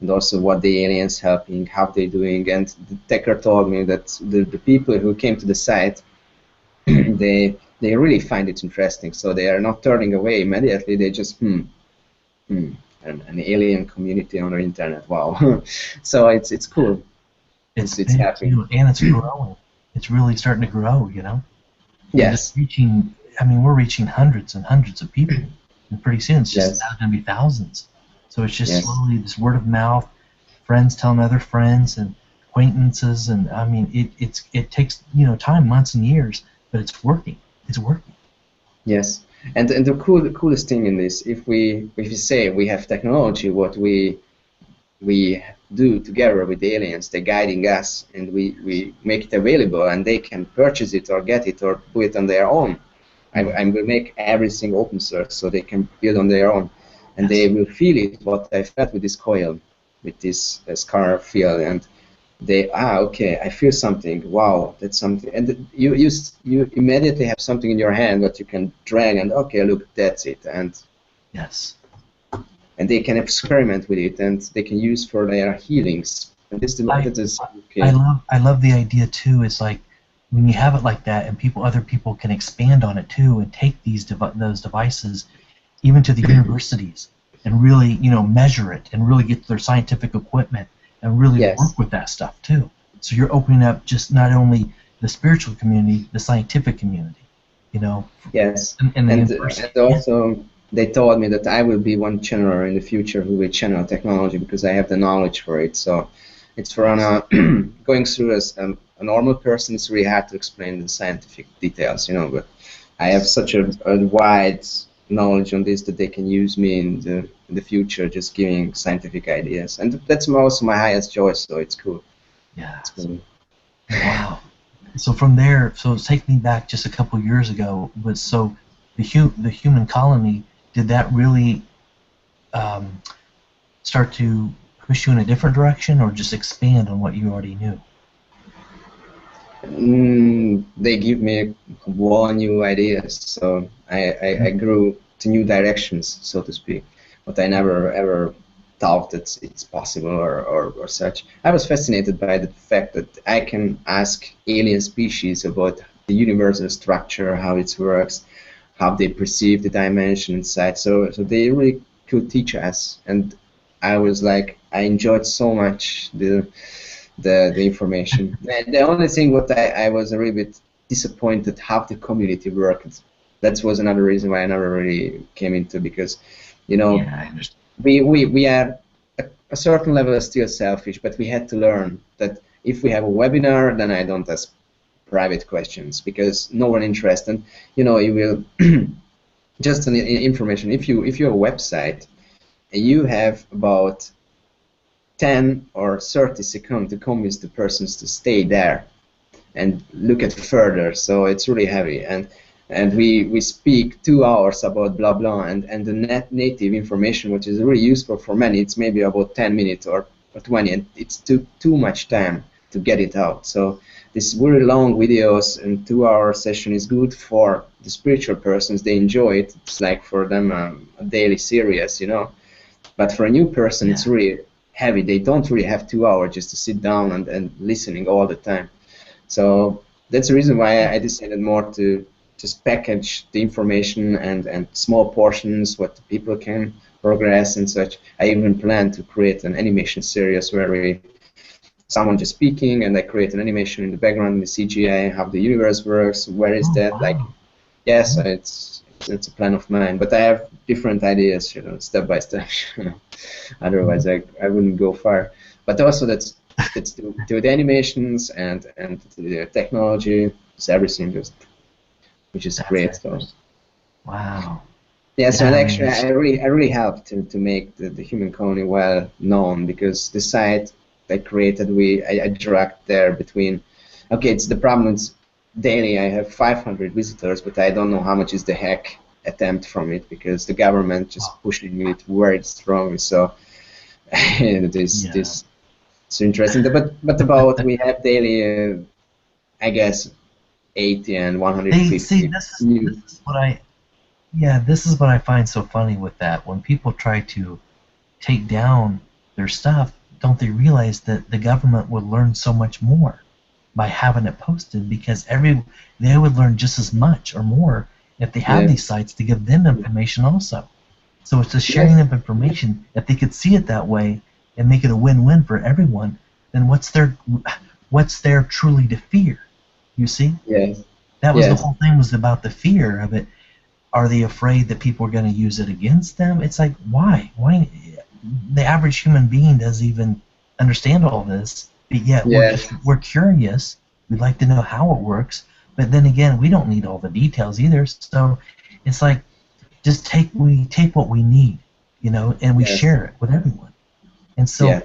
and also what the aliens helping, how they doing. And the Decker told me that the people who came to the site, they really find it interesting, so they are not turning away immediately. They just an alien community on the internet. Wow. So it's cool. It's It's big happening. too, and it's growing. It's really starting to grow. Yes. It's reaching. I mean, we're reaching hundreds and hundreds of people, and pretty soon it's just Yes. now going to be thousands. So it's just Yes. slowly this word of mouth, friends telling other friends, and acquaintances, and I mean, it takes time, months and years, but it's working. It's working. Yes. And the coolest thing in this, if we say we have technology, what we do together with the aliens, they're guiding us, and we make it available, and they can purchase it or get it or do it on their own. I will make everything open source so they can build on their own, and they will feel it, what I felt with this coil, with this scar feel, and they okay, I feel something. Wow, that's something, and you immediately have something in your hand that you can drag, and okay, look, that's it, and Yes. they can experiment with it, and they can use for their healings. And that is okay. I love the idea too. It's like when you have it like that, and other people can expand on it too, and take those devices even to the universities, and really measure it, and really get their scientific equipment, and really Yes. work with that stuff too. So you're opening up just not only the spiritual community, the scientific community. Yes, and the and university. also they told me that I will be one channeler in the future who will channel technology because I have the knowledge for it. So it's for going through as a normal person. It's really hard to explain the scientific details, but I have such a wide knowledge on this that they can use me in the future, just giving scientific ideas, and that's also my highest joy. So it's cool. Yeah. It's cool. Wow. So from there, so take me back just a couple years ago. Was so the human colony, did that really um, start to push you in a different direction, or just expand on what you already knew? They give me whole new ideas, so I grew to new directions, so to speak. But I never ever thought that it's possible or such. I was fascinated by the fact that I can ask alien species about the universal structure, how it works, how they perceive the dimension inside. So they really could teach us, and I was like, I enjoyed so much the information. The only thing what I was a little bit disappointed how the community worked. That was another reason why I never really came into, because Yeah, I understand. we are a certain level still selfish, but we had to learn that if we have a webinar, then I don't ask private questions because no one interested. You will just an information. If you have a website and you have about 10 or 30 seconds to convince the persons to stay there and look at further, so it's really heavy, and we speak 2 hours about blah blah, and the native information which is really useful for many, it's maybe about 10 minutes or 20, and it's too much time to get it out. So this very long videos and 2 hour session is good for the spiritual persons, they enjoy it, it's like for them a daily series, but for a new person, it's really heavy. They don't really have 2 hours just to sit down and listening all the time. So that's the reason why I decided more to just package the information and small portions what the people can progress and such. I even plan to create an animation series where someone just speaking and I create an animation in the background, in the CGI, how the universe works, where is that, like, yes, it's a plan of mine, but I have different ideas, step by step. Otherwise, I wouldn't go far. But also that's to the animations and the technology, it's everything just which is great. So Wow. yeah, so Yeah, I mean, actually I really helped to make the human colony well known, because the site I created, I dragged there between. Okay, it's the problem. It's daily I have 500 visitors, but I don't know how much is the hack attempt from it, because the government just pushing it very strongly. So this so interesting. But about we have daily, I guess 80 and see, 150 new. this is what this is what I find so funny with that. When people try to take down their stuff, don't they realize that the government would learn so much more by having it posted, because they would learn just as much or more if they have these sites to give them information also. So it's a sharing of information. If they could see it that way and make it a win-win for everyone, then what's there truly to fear? You see? Yes. That was the whole thing, was about the fear of it. Are they afraid that people are going to use it against them? It's like, why? Why? The average human being doesn't even understand all this, but yet we're curious. We'd like to know how it works, but then again, we don't need all the details either. So it's like, just we take what we need, and we share it with everyone. And so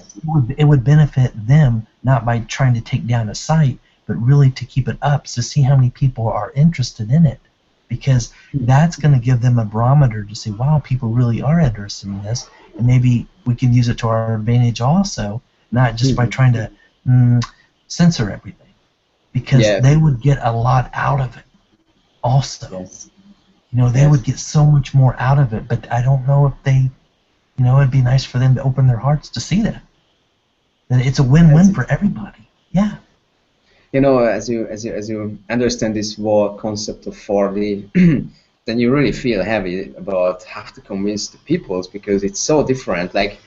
it would benefit them, not by trying to take down a site, but really to keep it up to see how many people are interested in it, because that's going to give them a barometer to say, wow, people really are interested in this, and maybe we can use it to our advantage also, not just by trying to censor everything, because they would get a lot out of it also. They would get so much more out of it, but I don't know if they, it'd be nice for them to open their hearts to see that it's a win-win for everybody. Yeah. As you understand this whole concept of 4D, then you really feel heavy about how to convince the peoples, because it's so different. Like,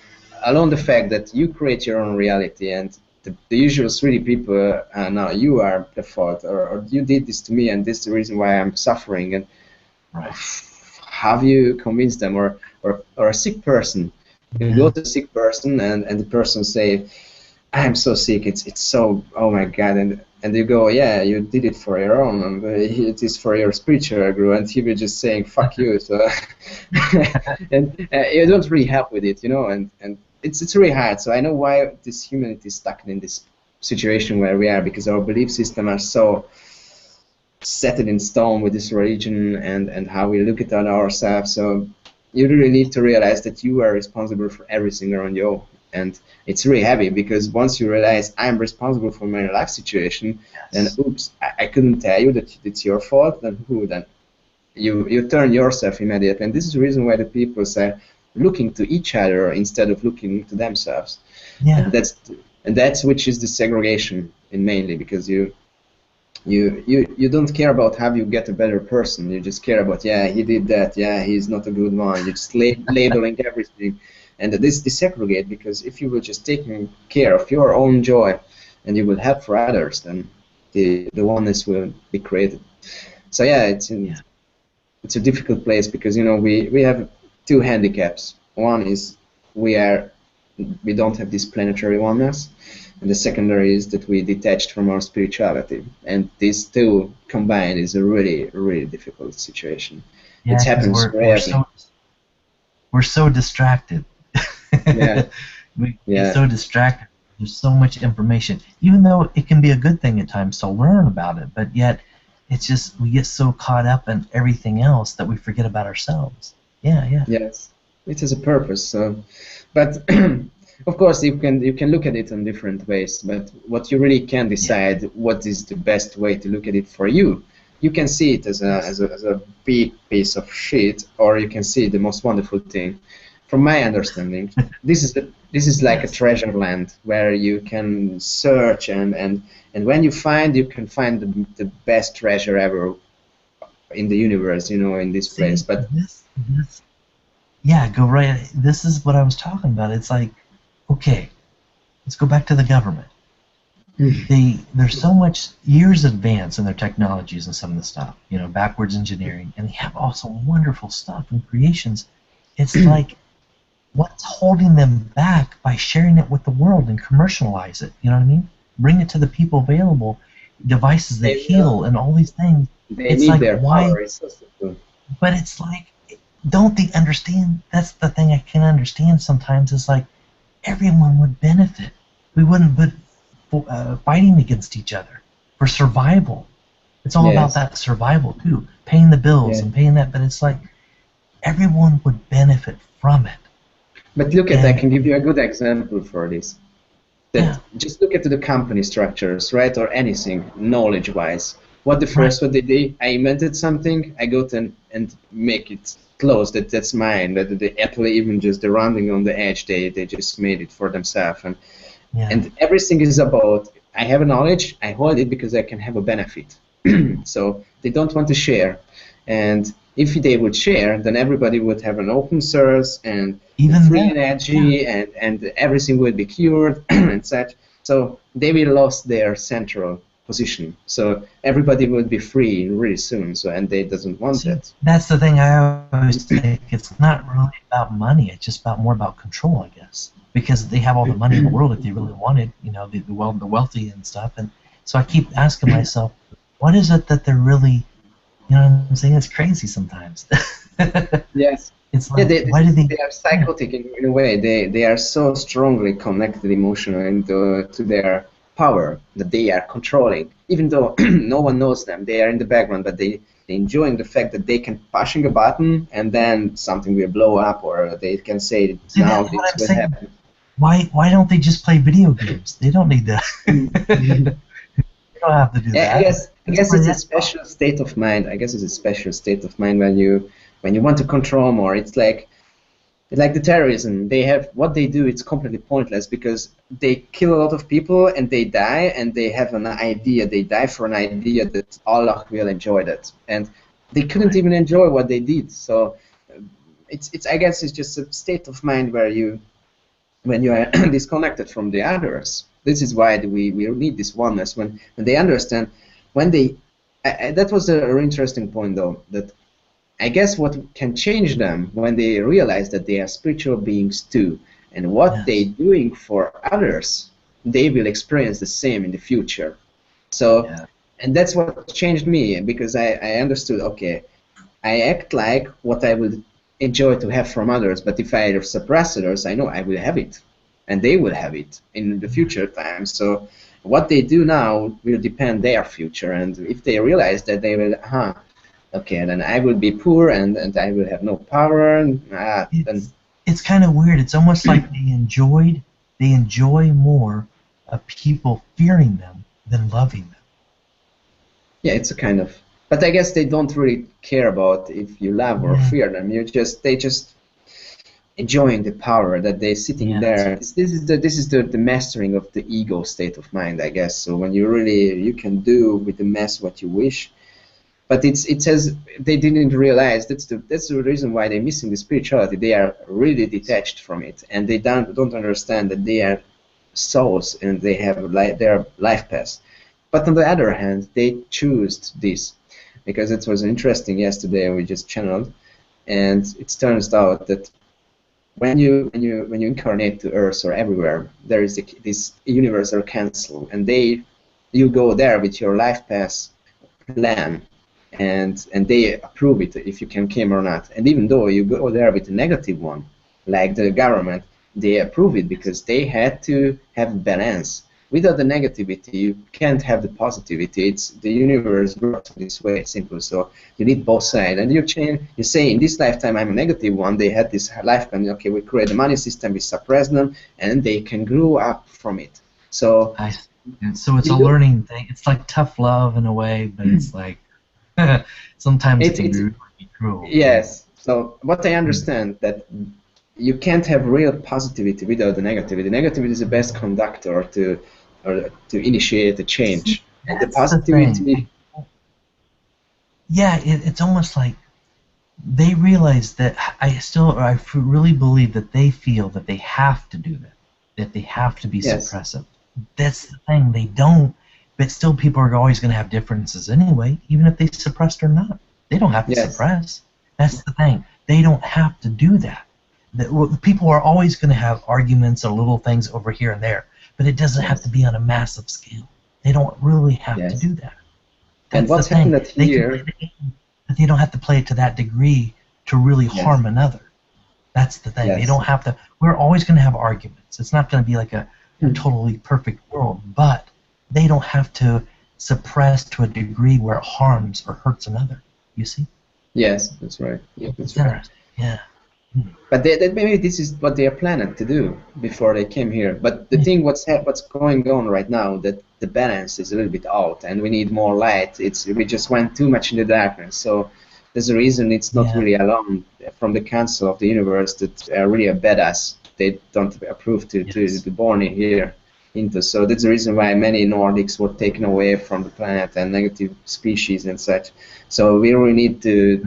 alone the fact that you create your own reality, and the usual 3D people, no, you are the fault, or you did this to me, and this is the reason why I'm suffering. And have you convinced them, or a sick person? You go to a sick person, and the person say, I'm so sick, it's so, oh my god, and and you go, yeah, you did it for your own, and it is for your spiritual growth, and he was just saying, fuck you. So, and you don't really help with it, you know, and it's really hard. So I know why this humanity is stuck in this situation where we are, because our belief system are so set it in stone with this religion and how we look at ourselves. So you really need to realize that you are responsible for everything around you. And it's really heavy, because once you realize I'm responsible for my life situation, then oops, I couldn't tell you that it's your fault, then who? Then you turn yourself immediately. And this is the reason why the people say looking to each other instead of looking to themselves. Yeah. And that's which is the segregation in mainly, because you don't care about how you get a better person. You just care about, yeah, he did that, yeah, he's not a good one. You're just labeling everything. And this desegregate, because if you were just taking care of your own joy and you will help for others, then the oneness will be created. So yeah, it's a difficult place, because you know we have two handicaps. One is we don't have this planetary oneness, and the secondary is that we detached from our spirituality. And these two combined is a really, really difficult situation. Yeah, it happens we're so distracted. Yeah. We get so distracted. There's so much information, even though it can be a good thing at times to learn about it, but yet it's just we get so caught up in everything else that we forget about ourselves. Yeah. Yes, it has a purpose. So, but of course you can look at it in different ways. But what you really can decide what is the best way to look at it for you. You can see it as a big piece of shit, or you can see the most wonderful thing. From my understanding, this is like a treasure land where you can search and when you can find the best treasure ever in the universe, you know, in this place. But yeah, go right. This is what I was talking about. It's like, okay, let's go back to the government. They're so much years advanced in their technologies and some of the stuff, you know, backwards engineering, and they have also wonderful stuff and creations. It's like, what's holding them back by sharing it with the world and commercialize it? You know what I mean? Bring it to the people available, devices that heal and all these things. They need their power. But it's like, don't they understand? That's the thing I can understand sometimes. It's like everyone would benefit. We wouldn't be fighting against each other for survival. It's all about that survival too, paying the bills and paying that. But it's like everyone would benefit from it. But look at, I can give you a good example for this. Just look at the company structures, right, or anything, knowledge-wise. What they did, I invented something, I go and make it close, that's mine. That the Apple even just the rounding on the edge, they just made it for themselves. And everything is about, I have a knowledge, I hold it because I can have a benefit. So they don't want to share. And if they would share, then everybody would have an open source and even free energy, and everything would be cured and such. So they will lose their central position. So everybody would be free really soon. So and they doesn't want that. That's the thing I always think. It's not really about money. It's just more about control, I guess, because they have all the money in the world if they really wanted, you know, the wealthy and stuff. And so I keep asking myself, what is it that they're really, you know what I'm saying? It's crazy sometimes. Yes. It's like, why do they are psychotic in a way. They are so strongly connected emotionally to their power that they are controlling. Even though no one knows them, they are in the background, but they're enjoying the fact that they can pushing a button and then something will blow up, or they can say now this will happen. Why don't they just play video games? They don't need that. They don't have to do that. I guess it's a special state of mind. I guess it's a special state of mind when you want to control more. It's like the terrorism. They have what they do. It's completely pointless because they kill a lot of people and they die, and they have an idea. They die for an idea that Allah will enjoy that, and they couldn't even enjoy what they did. So it's I guess it's just a state of mind when you are disconnected from the others. This is why we need this oneness. When they understand, that was an interesting point though, that I guess what can change them when they realize that they are spiritual beings too, and what they're doing for others, they will experience the same in the future. So, Yeah. and that's what changed me, because I understood, okay, I act like what I would enjoy to have from others, but if I suppress others, I know I will have it, and they will have it in the future time. So what they do now will depend their future, and if they realize that they will, okay, then I will be poor and I will have no power, and then It's kind of weird. It's almost like they enjoy more of people fearing them than loving them. yeah, it's a kind of. But I guess they don't really care about if you love or Yeah, fear them. They just enjoying the power that they're sitting yeah, there. This is the mastering of the ego state of mind, I guess. So when you can do with the mass what you wish, but it says they didn't realize that's the reason why they're missing the spirituality. They are really detached from it, and they don't understand that they are souls and they have their life path. But on the other hand, they choose this, because it was interesting yesterday. We just channeled, and it turns out that when you incarnate to Earth or everywhere, there is this universal council, and you go there with your life path plan, and they approve it if you can claim or not. And even though you go there with a negative one, like the government, they approve it because they had to have balance. Without the negativity, you can't have the positivity. It's the universe works this way. It's simple. So you need both sides. And you change. You say in this lifetime I'm a negative one. They had this lifetime. Okay, we create a money system. We suppress them, and they can grow up from it. So I. So it's a you do. learning thing. It's like tough love in a way, but it's like sometimes it It, can be it's really cruel. Yes. So what I Mm. understand that you can't have real positivity without the negativity. Negativity is the best conductor to initiate a See, change, and the that's the thing. positivity. Yeah, it's almost like they realize that really believe that they feel that they have to do that they have to be Yes. suppressive. That's the thing. They don't, but still people are always going to have differences anyway, even if they suppressed or not. They don't have to Yes. suppress. That's the thing. They don't have to do that. People are always going to have arguments or little things over here and there, but it doesn't have to Yes. be on a massive scale. They don't really have to Yes. do that. And That's the what's happened thing. that They can play here? the game, but they don't have to play it to that degree to really Yes. harm another. That's the thing. They Yes. don't have to. We're always going to have arguments. It's not going to be like a Hmm. totally perfect world, but they don't have to suppress to a degree where it harms or hurts another. You see? Yes, that's right. It's That's right. interesting. Yeah. But maybe this is what they are planning to do before they came here. But the Yeah. thing, what's going on right now, that the balance is a little bit out, and we need more light. We just went too much in the darkness. So there's a reason it's not Yeah. really alone from the council of the universe that are really a badass. They don't approve to Yes. be born in here into. So that's the reason why many Nordics were taken away from the planet and negative species and such. So we really need to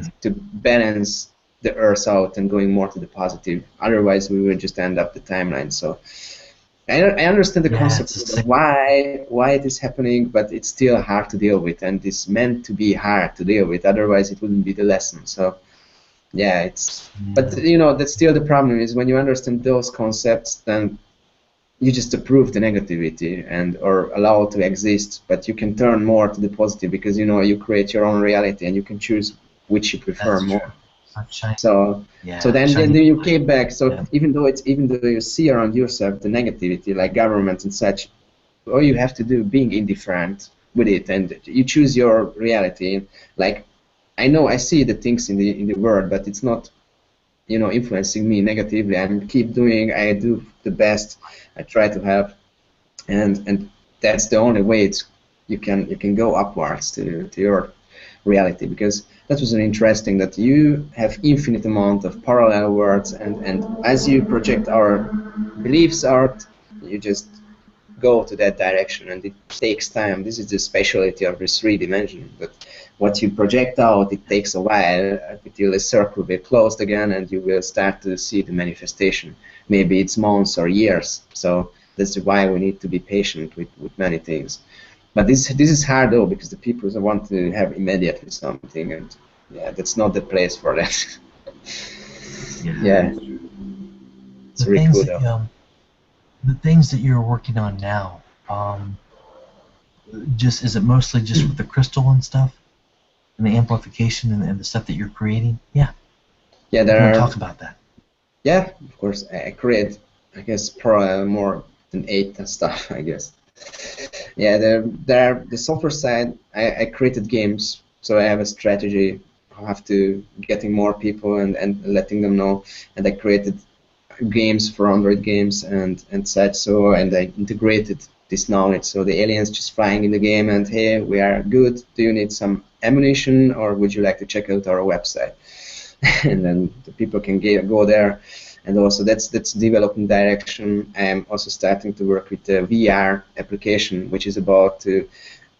balance the earth out and going more to the positive. Otherwise, we will just end up the timeline. So I understand the Yeah. concept It's the of same. why it is happening, but it's still hard to deal with, and it's meant to be hard to deal with. Otherwise, it wouldn't be the lesson. So yeah, it's. But Yeah. that's still the problem is when you understand those concepts, then you just approve the negativity and or allow it to exist, but you can turn more to the positive because you create your own reality and you can choose which you prefer That's true. more. Sunshine. So Yeah. then Shiny. you came back. So Yeah. even though you see around yourself the negativity like government and such, all you have to do being indifferent with it and you choose your reality. Like I know I see the things in the world, but it's not influencing me negatively. I do the best. I try to help, and that's the only way you can go upwards to your reality, because that was an interesting that you have infinite amount of parallel worlds, and as you project our beliefs out, you just go to that direction, and it takes time. This is the specialty of this 3D dimension, but what you project out, it takes a while until the circle will be closed again and you will start to see the manifestation. Maybe it's months or years. So that's why we need to be patient with many things. But this is hard though, because the people want to have immediately something, and yeah, that's not the place for that. Yeah. Yeah, it's The really things cool that though. the things that you're working on now. Um, just is it mostly just with the crystal and stuff, and the amplification and the stuff that you're creating? Yeah. Yeah, If you there want to are. talk about that. Yeah, of course. I create, I guess, probably more than 8 and stuff, I guess. Yeah, there are the software side. I created games, so I have a strategy. I have to getting more people and letting them know. And I created games for Android games and such. So and I integrated this knowledge. So the aliens just flying in the game and hey, we are good. Do you need some ammunition or would you like to check out our website? And then the people can go there. And also that's development direction. I'm also starting to work with the VR application, which is about to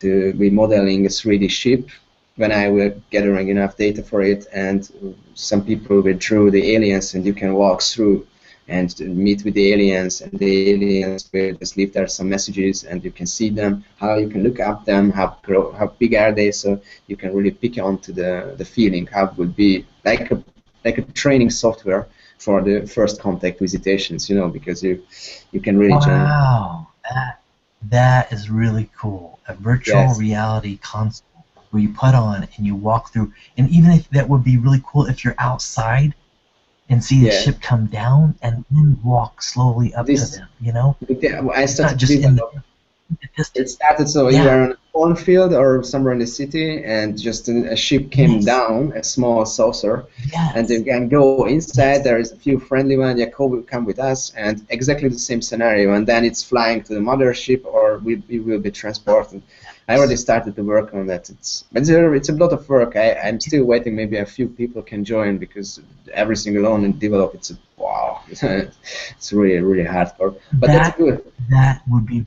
be modeling a 3D ship when I will gathering enough data for it, and some people will draw the aliens, and you can walk through and meet with the aliens, and the aliens will just leave there some messages, and you can see them, how you can look up them, how big are they, so you can really pick onto the feeling, how it would be like a training software for the first contact visitations, because you can really generate. Wow, that is really cool. A virtual Yes, reality console where you put on and you walk through, and even if that would be really cool if you're outside and see the yeah. ship come down and then walk slowly up to This them. You know, I it's not started to just in the develop. It distance. started so you Yeah. are on a cornfield or somewhere in the city, and just a ship came Yes. down, a small saucer, and you Yes. can go inside. Yes. There is a few friendly ones. Jacob will come with us, and exactly the same scenario. And then it's flying to the mothership, or we will be transported. I already started to work on that. It's a lot of work. I'm still waiting. Maybe a few people can join because everything alone and develop. It's a, wow. It's really hardcore. But that's That good. that would be,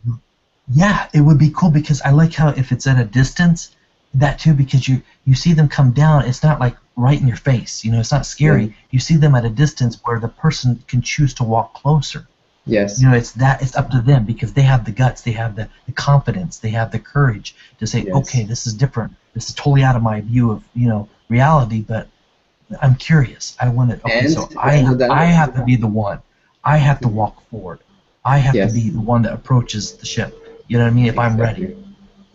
yeah, it would be cool because I like how if it's at a distance, that too, because you see them come down, it's not like right in your face, it's not Yeah. scary. You see them at a distance where the person can choose to walk closer. Yes. It's up to them because they have the guts, they have the confidence, they have the courage to say, Yes. okay, this is different. This is totally out of my view of, reality, but I'm curious. I want to. Okay, And so and I then have to be the one. I have to walk forward. I have to be yes, the one that approaches the ship. You know what I mean? If I'm ready. exactly.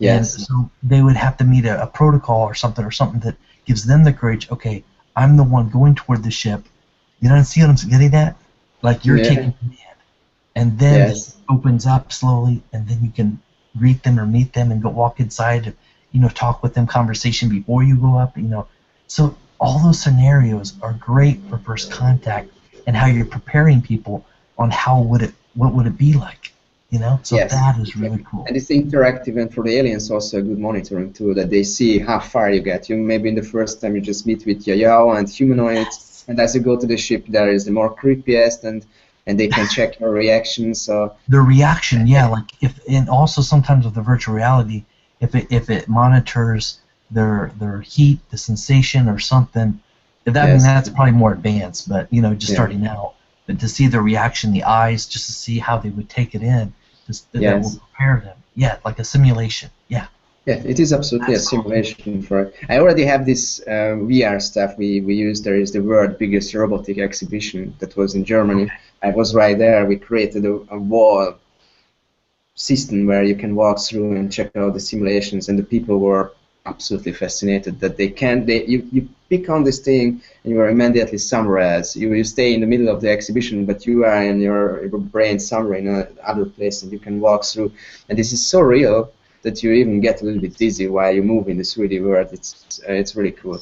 And Yes. so they would have to meet a protocol or something that gives them the courage. Okay, I'm the one going toward the ship. You know, see what I'm getting at? Like you're Yeah. taking command, and then the ship Yes. opens up slowly, and then you can greet them or meet them and go walk inside. Talk with them, conversation before you go up. So all those scenarios are great for first contact and how you're preparing people on what would it be like. So Yes. that is really Exactly. cool. And it's interactive, and for the aliens also a good monitoring tool that they see how far you get. You maybe in the first time you just meet with Yayao and humanoids, Yes. and as you go to the ship, there is the more creepiest, and they can check your reaction. So The reaction, yeah, like if and also sometimes with the virtual reality, if it monitors their heat, the sensation or something, I mean yes, that's probably more advanced, but just yeah, starting out. But to see the reaction, the eyes, just to see how they would take it in, that will yes. prepare them. Yeah, like a simulation. Yeah, Yeah, it is absolutely a that's cool. simulation for it. I already have this VR stuff we use. There is the world biggest robotic exhibition that was in Germany. Okay. I was right there. We created a wall system where you can walk through and check out the simulations, and the people were absolutely fascinated that you pick on this thing and you are immediately somewhere else. You stay in the middle of the exhibition, but you are in your brain somewhere in another place, and you can walk through. And this is so real that you even get a little bit dizzy while you move in the 3D world. It's really cool.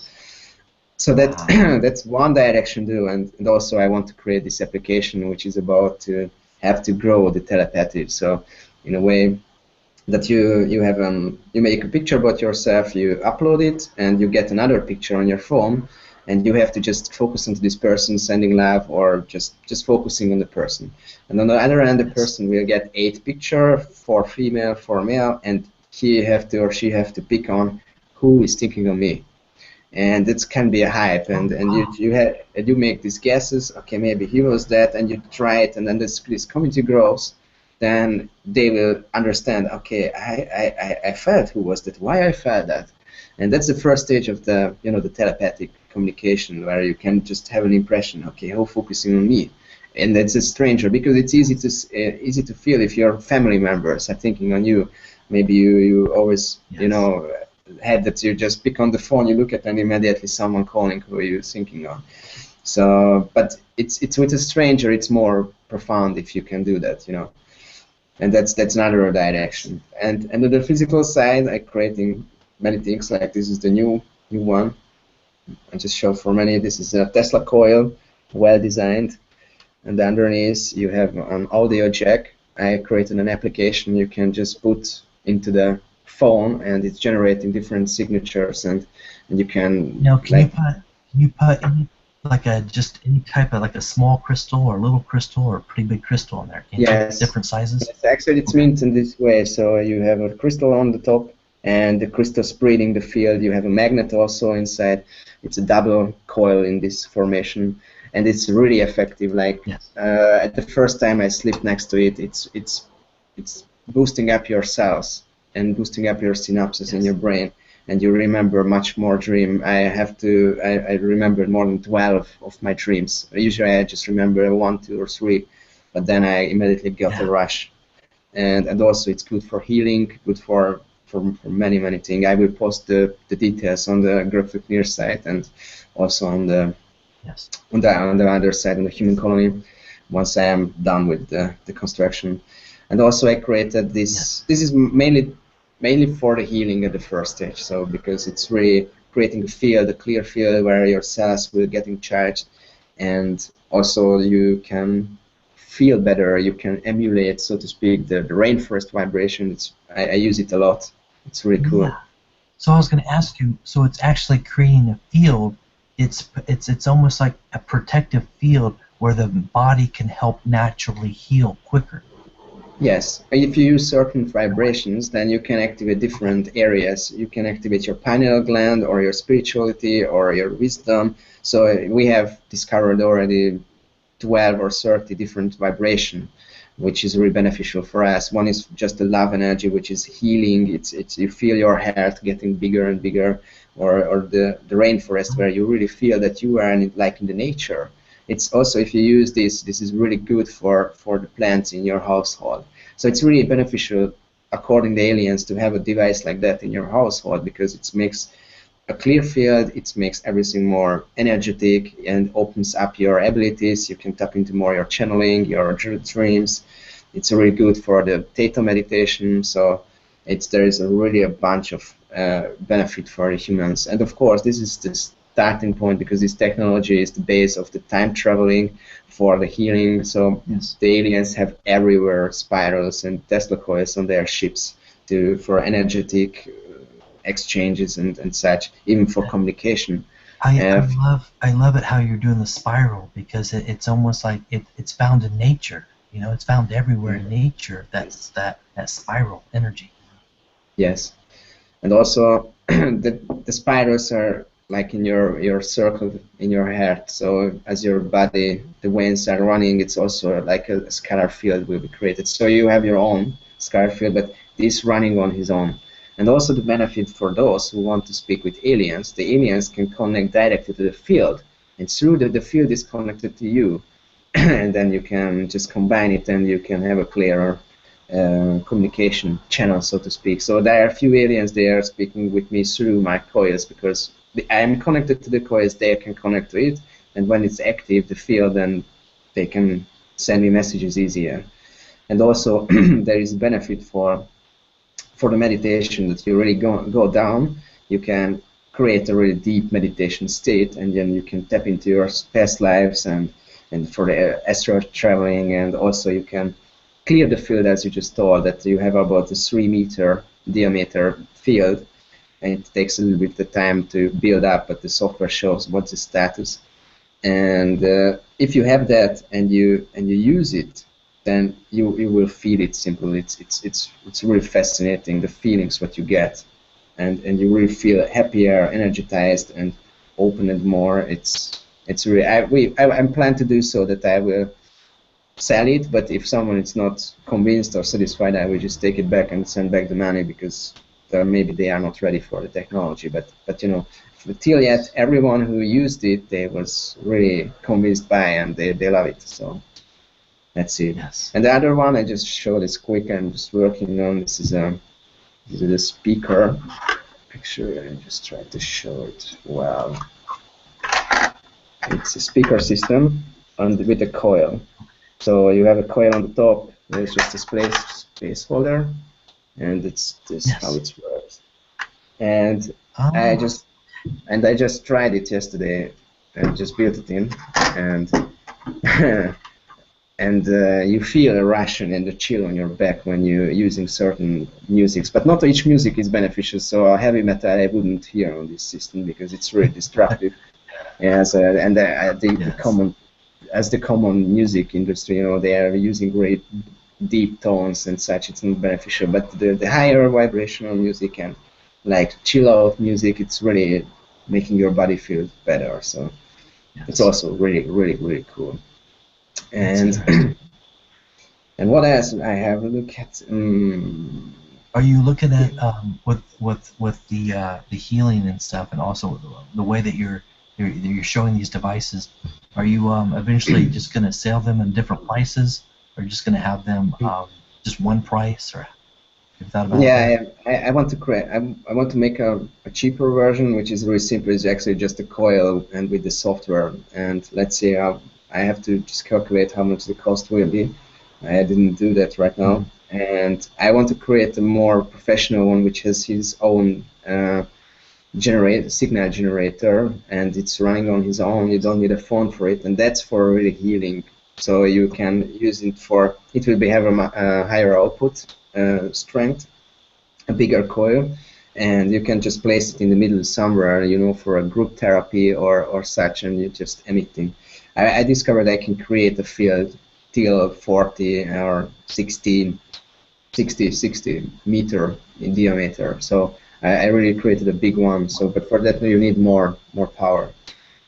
So that Wow. that's one direction too, and also I want to create this application which is about to have to grow the telepathy. So in a way that you make a picture about yourself, you upload it, and you get another picture on your phone, and you have to just focus on this person sending love, or just focusing on the person. And on the other end, the Yes. person will get 8 picture, 4 female, 4 male, and he have to or she have to pick on who is thinking of me. And it can be a hype, Oh and wow. you make these guesses. Okay, maybe he was that, and you try it, and then this community grows. Then they will understand. Okay, I felt who was that, why I felt that, and that's the first stage of the telepathic communication, where you can just have an impression. Okay, who focusing on me, and that's a stranger, because it's easy to feel if your family members are thinking on you, Maybe you always, you Yes. know, had that you just pick on the phone, you look at and immediately someone calling who you're thinking of. So, but it's with a stranger, it's more profound if you can do that, you know. And that's another direction. And on the physical side, I'm creating many things. Like this is the new one. I just show for many. This is a Tesla coil, well designed. And underneath you have an audio jack. I created an application you can just put into the phone, and it's generating different signatures, and you can Now, can like you put any, like a just any type of like a small crystal or little crystal or pretty big crystal in there? Can you yes. different sizes? Yes, actually, it's Okay. meant in this way. So you have a crystal on the top, and the crystal spreading the field. You have a magnet also inside. It's a double coil in this formation, and it's really effective. Like Yes. at the first time I sleep next to it, it's boosting up your cells and boosting up your synapses in Yes. your brain, and you remember much more dream. I remembered more than 12 of my dreams. Usually I just remember one, two, or three, but then I immediately got a Yeah. rush. And also it's good for healing, good for many things. I will post the details on the Graphic Near site and also on the Yes. on the other side on the Human Colony once I am done with the construction. And also I created this. Yes. This is mainly for the healing at the first stage. So because it's really creating a field, a clear field where your cells will getting charged, and also you can feel better. You can emulate, so to speak, the rainforest vibration. I use it a lot. It's really cool. Yeah. So I was going to ask you. So it's actually creating a field. It's almost like a protective field where the body can help naturally heal quicker. Yes, if you use certain vibrations, then you can activate Okay. different areas. You can activate your pineal gland or your spirituality or your wisdom. So we have discovered already 12 or 30 different vibration, which is really beneficial for us. One is just the love energy, which is healing. It's you feel your heart getting bigger and bigger, or the rainforest where you really feel that you are like in the nature. It's also, if you use this is really good for the plants in your household. So it's really beneficial, according to aliens, to have a device like that in your household because it makes a clear field, it makes everything more energetic and opens up your abilities. You can tap into more your channeling, your dreams. It's really good for the theta meditation. So there is really a bunch of benefit for the humans. And of course, this is the starting point because this technology is the base of the time traveling for the healing. So Yes. the aliens have everywhere spirals and Tesla coils on their ships for energetic exchanges and such, even for communication. Uh, I love it how you're doing the spiral because it's almost like it's found in nature. You know, it's found everywhere in nature. That's that spiral energy. yes, and also the spirals are like in your circle in your heart. So as your body, the veins are running, it's also like a scalar field will be created. So you have your own scalar field, but this running on his own. And also the benefit for those who want to speak with aliens, the aliens can connect directly to the field, and through the field is connected to you, and then you can just combine it and you can have a clearer communication channel, so to speak. So there are a few aliens they are speaking with me through my coils because I am connected to the coils, they can connect to it, and when it's active, the field, then they can send me messages easier. And also there is benefit for the meditation that you really go down. You can create a really deep meditation state, and then you can tap into your past lives and for the astral traveling, and also you can clear the field as you just told that you have about a 3 meter diameter field, and it takes a little bit of time to build up, but the software shows what's the status. And if you have that and you use it, then you will feel it simply. It's really fascinating the feelings what you get, and you really feel happier, energized, and opened more. It's really I'm planning to do so that I will sell it, but if someone is not convinced or satisfied, I will just take it back and send back the money because maybe they are not ready for the technology. But you know, till yet, everyone who used it, they was really convinced by and they love it. So that's it. Yes. And the other one I just showed is quick. I'm just working on. This is This is a speaker. Actually, I just tried to show it well. It's a speaker system and with a coil. So you have a coil on the top. There's just a space holder, and it's this how it works. And I just tried it yesterday and just built it in, and and you feel a rush and a chill on your back when you're using certain musics. But not each music is beneficial. So heavy metal I wouldn't hear on this system because it's really disruptive. Yes, and I think the common music industry, you know, they are using great deep tones and such. It's not beneficial. But the higher vibrational music and like chill out music, it's really making your body feel better. So it's also really cool. And and what else I have a look at? Are you looking at with the healing and stuff, and also the way that you're showing these devices? Are you eventually just going to sell them in different prices, or just going to have them just one price, or have you thought about that? I want to create. I want to make a cheaper version, which is really simple. It's actually just a coil and with the software. And let's see, I have to just calculate how much the cost will be. I didn't do that right now. And I want to create a more professional one, which has his own signal generator, and it's running on his own. You don't need a phone for it, and that's for really healing. So you can use it for. It will have a higher output strength, a bigger coil, and you can just place it in the middle somewhere, you know, for a group therapy or such, and you just emitting. I discovered I can create a field till 40 or 60 meter in diameter. So I really created a big one. So, but for that you need more power,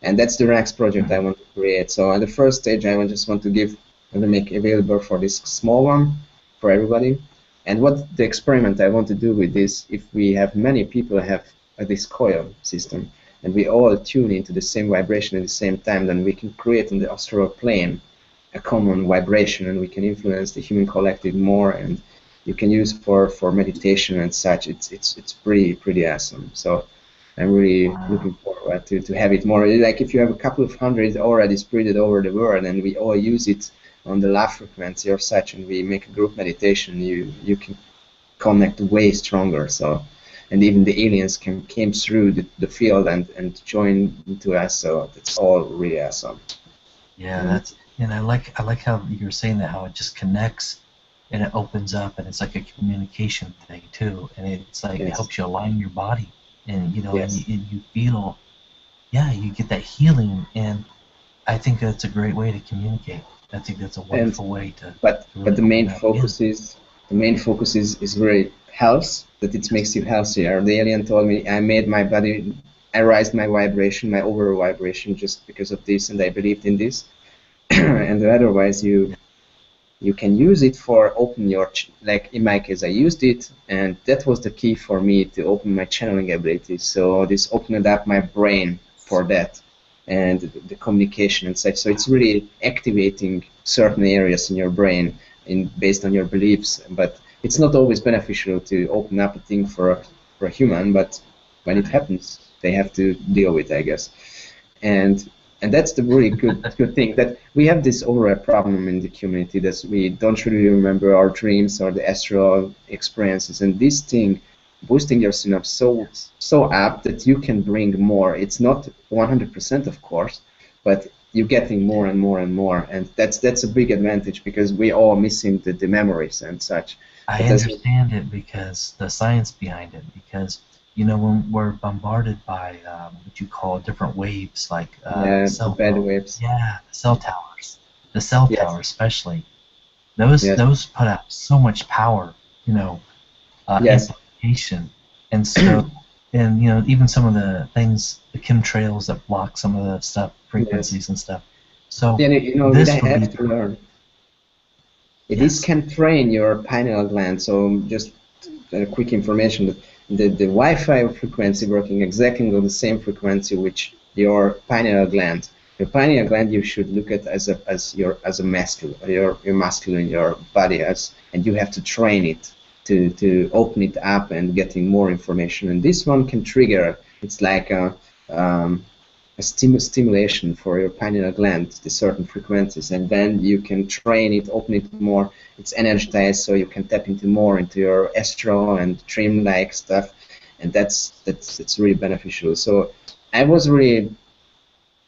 and that's the next project I want to create. So at the first stage, I just want to make available for this small one for everybody. And what the experiment I want to do with this, if we have many people have this coil system, and we all tune into the same vibration at the same time, then we can create in the astral plane a common vibration, and we can influence the human collective more, and you can use for meditation and such. It's pretty awesome. So I'm really looking forward to have it more. Like if you have a couple of hundred already spread over the world, and we all use it on the love frequency or such, and we make a group meditation, you can connect way stronger. So, and even the aliens came through the field and join into us. So it's all really awesome. Yeah, and I like how you're saying that, how it just connects and it opens up, and it's like a communication thing too, and it's like it helps you align your body, and you know, and you feel, you get that healing, and I think that's a great way to communicate. I think that's a wonderful way to. But the main focus is really health. That it makes you healthier. The alien told me I made my body, I raised my vibration, my overall vibration, just because of this, and I believed in this. And otherwise, you can use it for open your, like in my case, I used it, and that was the key for me to open my channeling abilities. So this opened up my brain for that, and the communication and such. So it's really activating certain areas in your brain based on your beliefs. But it's not always beneficial to open up a thing for a human, but when it happens, they have to deal with it, I guess. And that's the really good thing, that we have this overall problem in the community, that we don't really remember our dreams or the astral experiences, and this thing boosting your synapse so up that you can bring more. It's not 100%, of course, but you're getting more and more and more, and that's a big advantage, because we all missing the memories and such. I understand it, because the science behind it, because you know, when we're bombarded by what you call different waves, like bad waves. Yeah, the cell towers especially. Those put out so much power, you know, amplification, and so, and you know, even some of the things, the chemtrails that block some of the stuff, frequencies and stuff. So you know, this I have to learn. This can train your pineal gland. So just quick information that the Wi-Fi frequency working exactly on the same frequency which your pineal gland. Your pineal gland you should look at as a masculine, your masculine, your body, and you have to train it. to open it up and getting more information. And this one can trigger. It's like a stimulation for your pineal gland to certain frequencies, and then you can train it, open it more. It's energized, so you can tap into more into your astral and dream-like stuff, and that's really beneficial. So I was really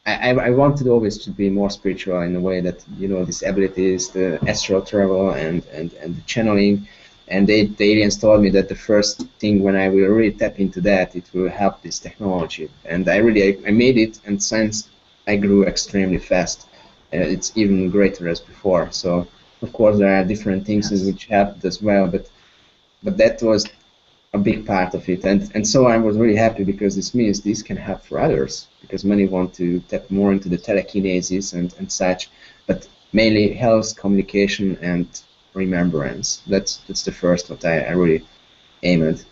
I wanted always to be more spiritual in a way that, you know, these abilities, the astral travel and the channeling, and the aliens told me that the first thing when I will really tap into that, it will help this technology. And I made it, and since I grew extremely fast, it's even greater as before. So of course there are different things which helped as well, but that was a big part of it, and so I was really happy because this means this can help for others, because many want to tap more into the telekinesis and such, but mainly health, communication, and remembrance. That's the first what I really aim at.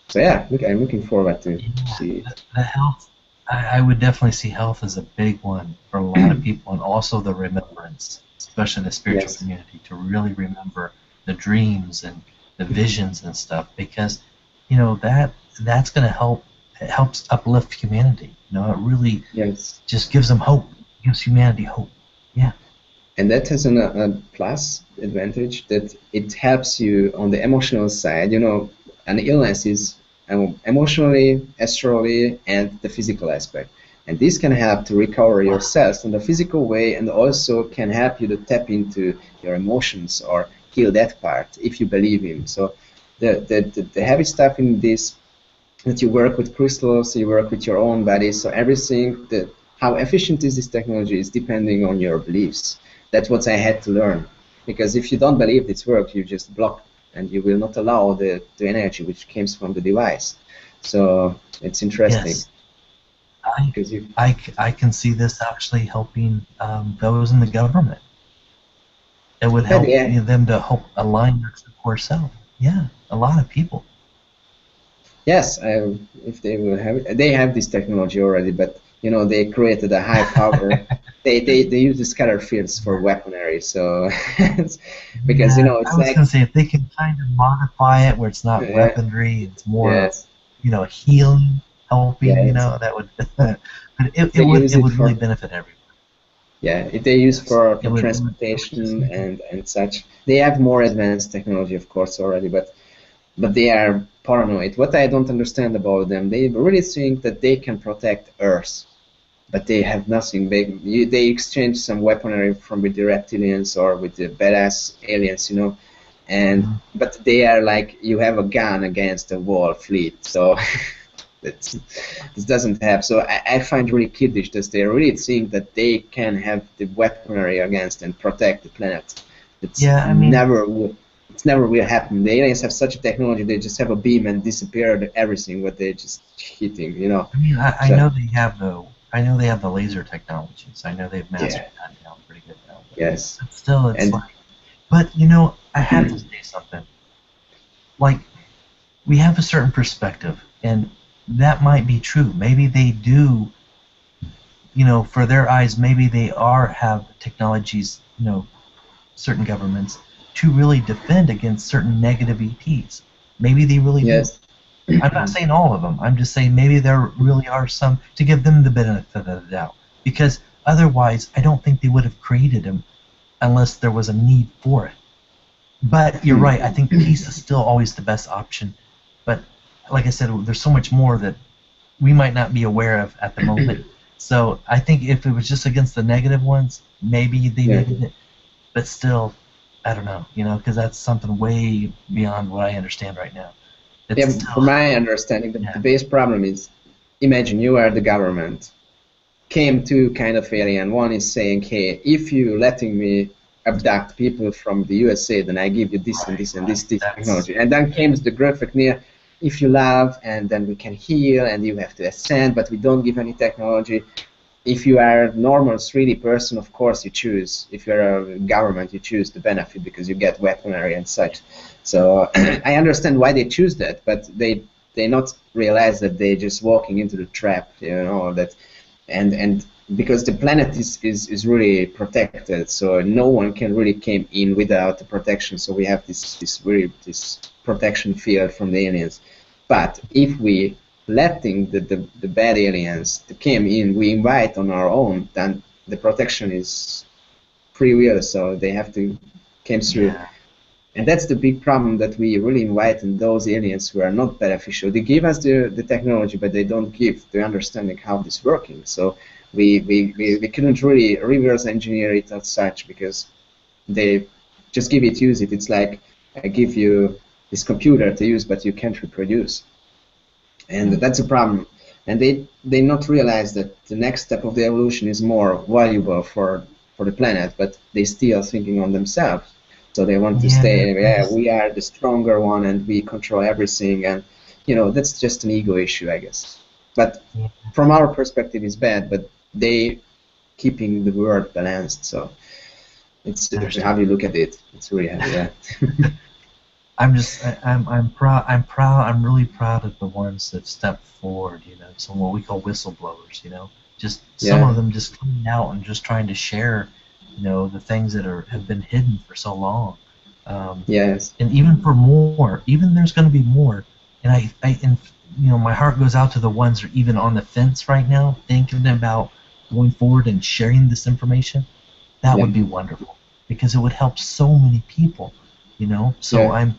So yeah, I'm looking forward to see it. The health, I would definitely see health as a big one for a lot of people, and also the remembrance, especially in the spiritual Yes. community, to really remember the dreams and the visions and stuff, because you know that's going to help. It helps uplift humanity. You know, it really Yes. just gives them hope, gives humanity hope. Yeah. And that has a plus advantage that it helps you on the emotional side. You know, an illness is emotionally, astrally, and the physical aspect. And this can help to recover yourself in the physical way, and also can help you to tap into your emotions or heal that part if you believe in. So the heavy stuff in this, that you work with crystals, you work with your own body, so everything, how efficient is this technology is depending on your beliefs. That's what I had to learn, because if you don't believe this works, you just block, and you will not allow the energy which comes from the device. So it's interesting. Yes. I can see this actually helping those in the government. It would help them to help align their core self. Yeah, a lot of people. Yes, if they will have it, they have this technology already, but you know they created a high power. they use the scatter fields for weaponry, so because you know it's I was like, gonna say if they can kind of modify it where it's not weaponry, it's more yes. you know, healing, helping. Yeah, you know, that would it would really benefit everyone. Yeah, if they use for transportation and such. They have more advanced technology, of course, already, but they are paranoid. What I don't understand about them, they really think that they can protect Earth, but they have nothing. They exchange some weaponry from with the reptilians or with the badass aliens, you know, and but they are like, you have a gun against a wall fleet, so this doesn't have. So I find really kiddish that they really think that they can have the weaponry against and protect the planet. It's never will. It's never will happen. The aliens have such a technology; they just have a beam and disappear everything what they're just hitting. You know. I mean, I know they have the laser technologies. I know they've mastered that now pretty good now. Yes. But still, it's like. But you know, I have to say something. Like, we have a certain perspective, and that might be true. Maybe they do. You know, for their eyes, maybe they have technologies. You know, certain governments to really defend against certain negative ETs. Maybe they really do. I'm not saying all of them. I'm just saying maybe there really are some to give them the benefit of the doubt. Because otherwise, I don't think they would have created them unless there was a need for it. But you're right. I think peace is still always the best option. But like I said, there's so much more that we might not be aware of at the moment. So I think if it was just against the negative ones, maybe they needed it. But still, I don't know, you know, because that's something way beyond what I understand right now. From my understanding, the base problem is, imagine you are the government. Came two kind of alien. One is saying, hey, if you letting me abduct people from the USA, then I give you this and this and this technology. And then came the Grafaknir, if you love, and then we can heal, and you have to ascend, but we don't give any technology. If you are a normal 3D person, of course you choose. If you're a government, you choose the benefit because you get weaponry and such. So I understand why they choose that, but they not realize that they're just walking into the trap, you know, that and because the planet is really protected, so no one can really came in without the protection. So we have this protection field from the aliens. But if we letting the bad aliens to came in, we invite on our own, then the protection is free will, so they have to came through. Yeah. And that's the big problem, that we really invite in those aliens who are not beneficial. They give us the technology, but they don't give the understanding how this is working. So we couldn't really reverse engineer it as such, because they just give it, use it. It's like I give you this computer to use, but you can't reproduce. And that's a problem. And they not realize that the next step of the evolution is more valuable for the planet, but they still thinking on themselves. So they want to stay, yeah, we are the stronger one and we control everything, and that's just an ego issue, I guess. But from our perspective, it's bad, but they keeping the world balanced. So it's how you look at it. It's really yeah. I'm proud. I'm really proud of the ones that stepped forward. Some what we call whistleblowers. Just some of them just coming out and just trying to share the things that have been hidden for so long. Yes. And even for more, even there's going to be more. And my heart goes out to the ones that are even on the fence right now, thinking about going forward and sharing this information. That would be wonderful, because it would help so many people. So I'm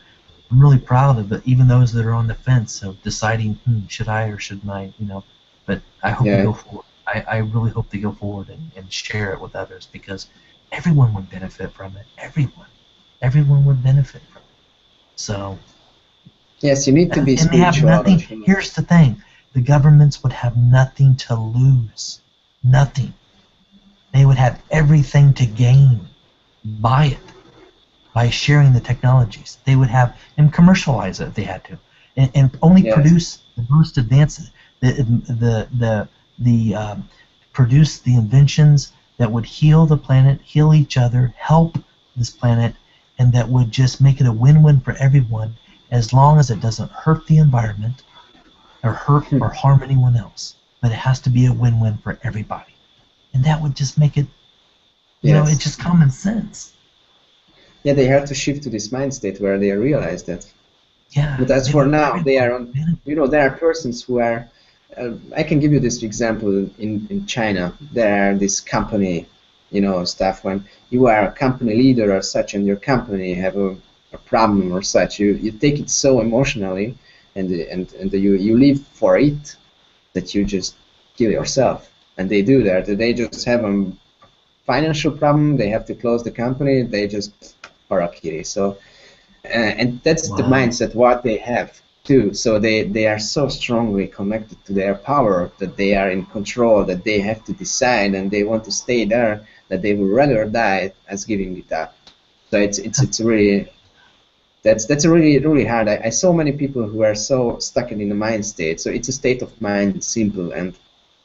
really proud of it, even those that are on the fence of deciding, should I or shouldn't I? But I hope they go forward. I really hope they go forward and share it with others, because everyone would benefit from it. Everyone would benefit from it. So yes, you need to be spiritual. And they have nothing. Here's the thing: the governments would have nothing to lose. Nothing. They would have everything to gain by it, by sharing the technologies. They would have and commercialize it if they had to, and only produce the most advanced, produce the inventions that would heal the planet, heal each other, help this planet, and that would just make it a win-win for everyone, as long as it doesn't hurt the environment or hurt or harm anyone else. But it has to be a win-win for everybody, and that would just make it, it's just common sense. Yeah, they have to shift to this mind state where they realize that. Yeah. But as for now, they are on. There are persons who are. I can give you this example in China. There are this company, stuff. When you are a company leader or such, and your company have a problem or such, you take it so emotionally, and you live for it, that you just kill yourself. And they do that. They just have a financial problem. They have to close the company. They just harakiri. So, and that's the mindset what they have too. So they are so strongly connected to their power, that they are in control, that they have to decide, and they want to stay there, that they would rather die as giving it up. So it's really that's really hard. I saw many people who are so stuck in the mind state. So it's a state of mind, simple, and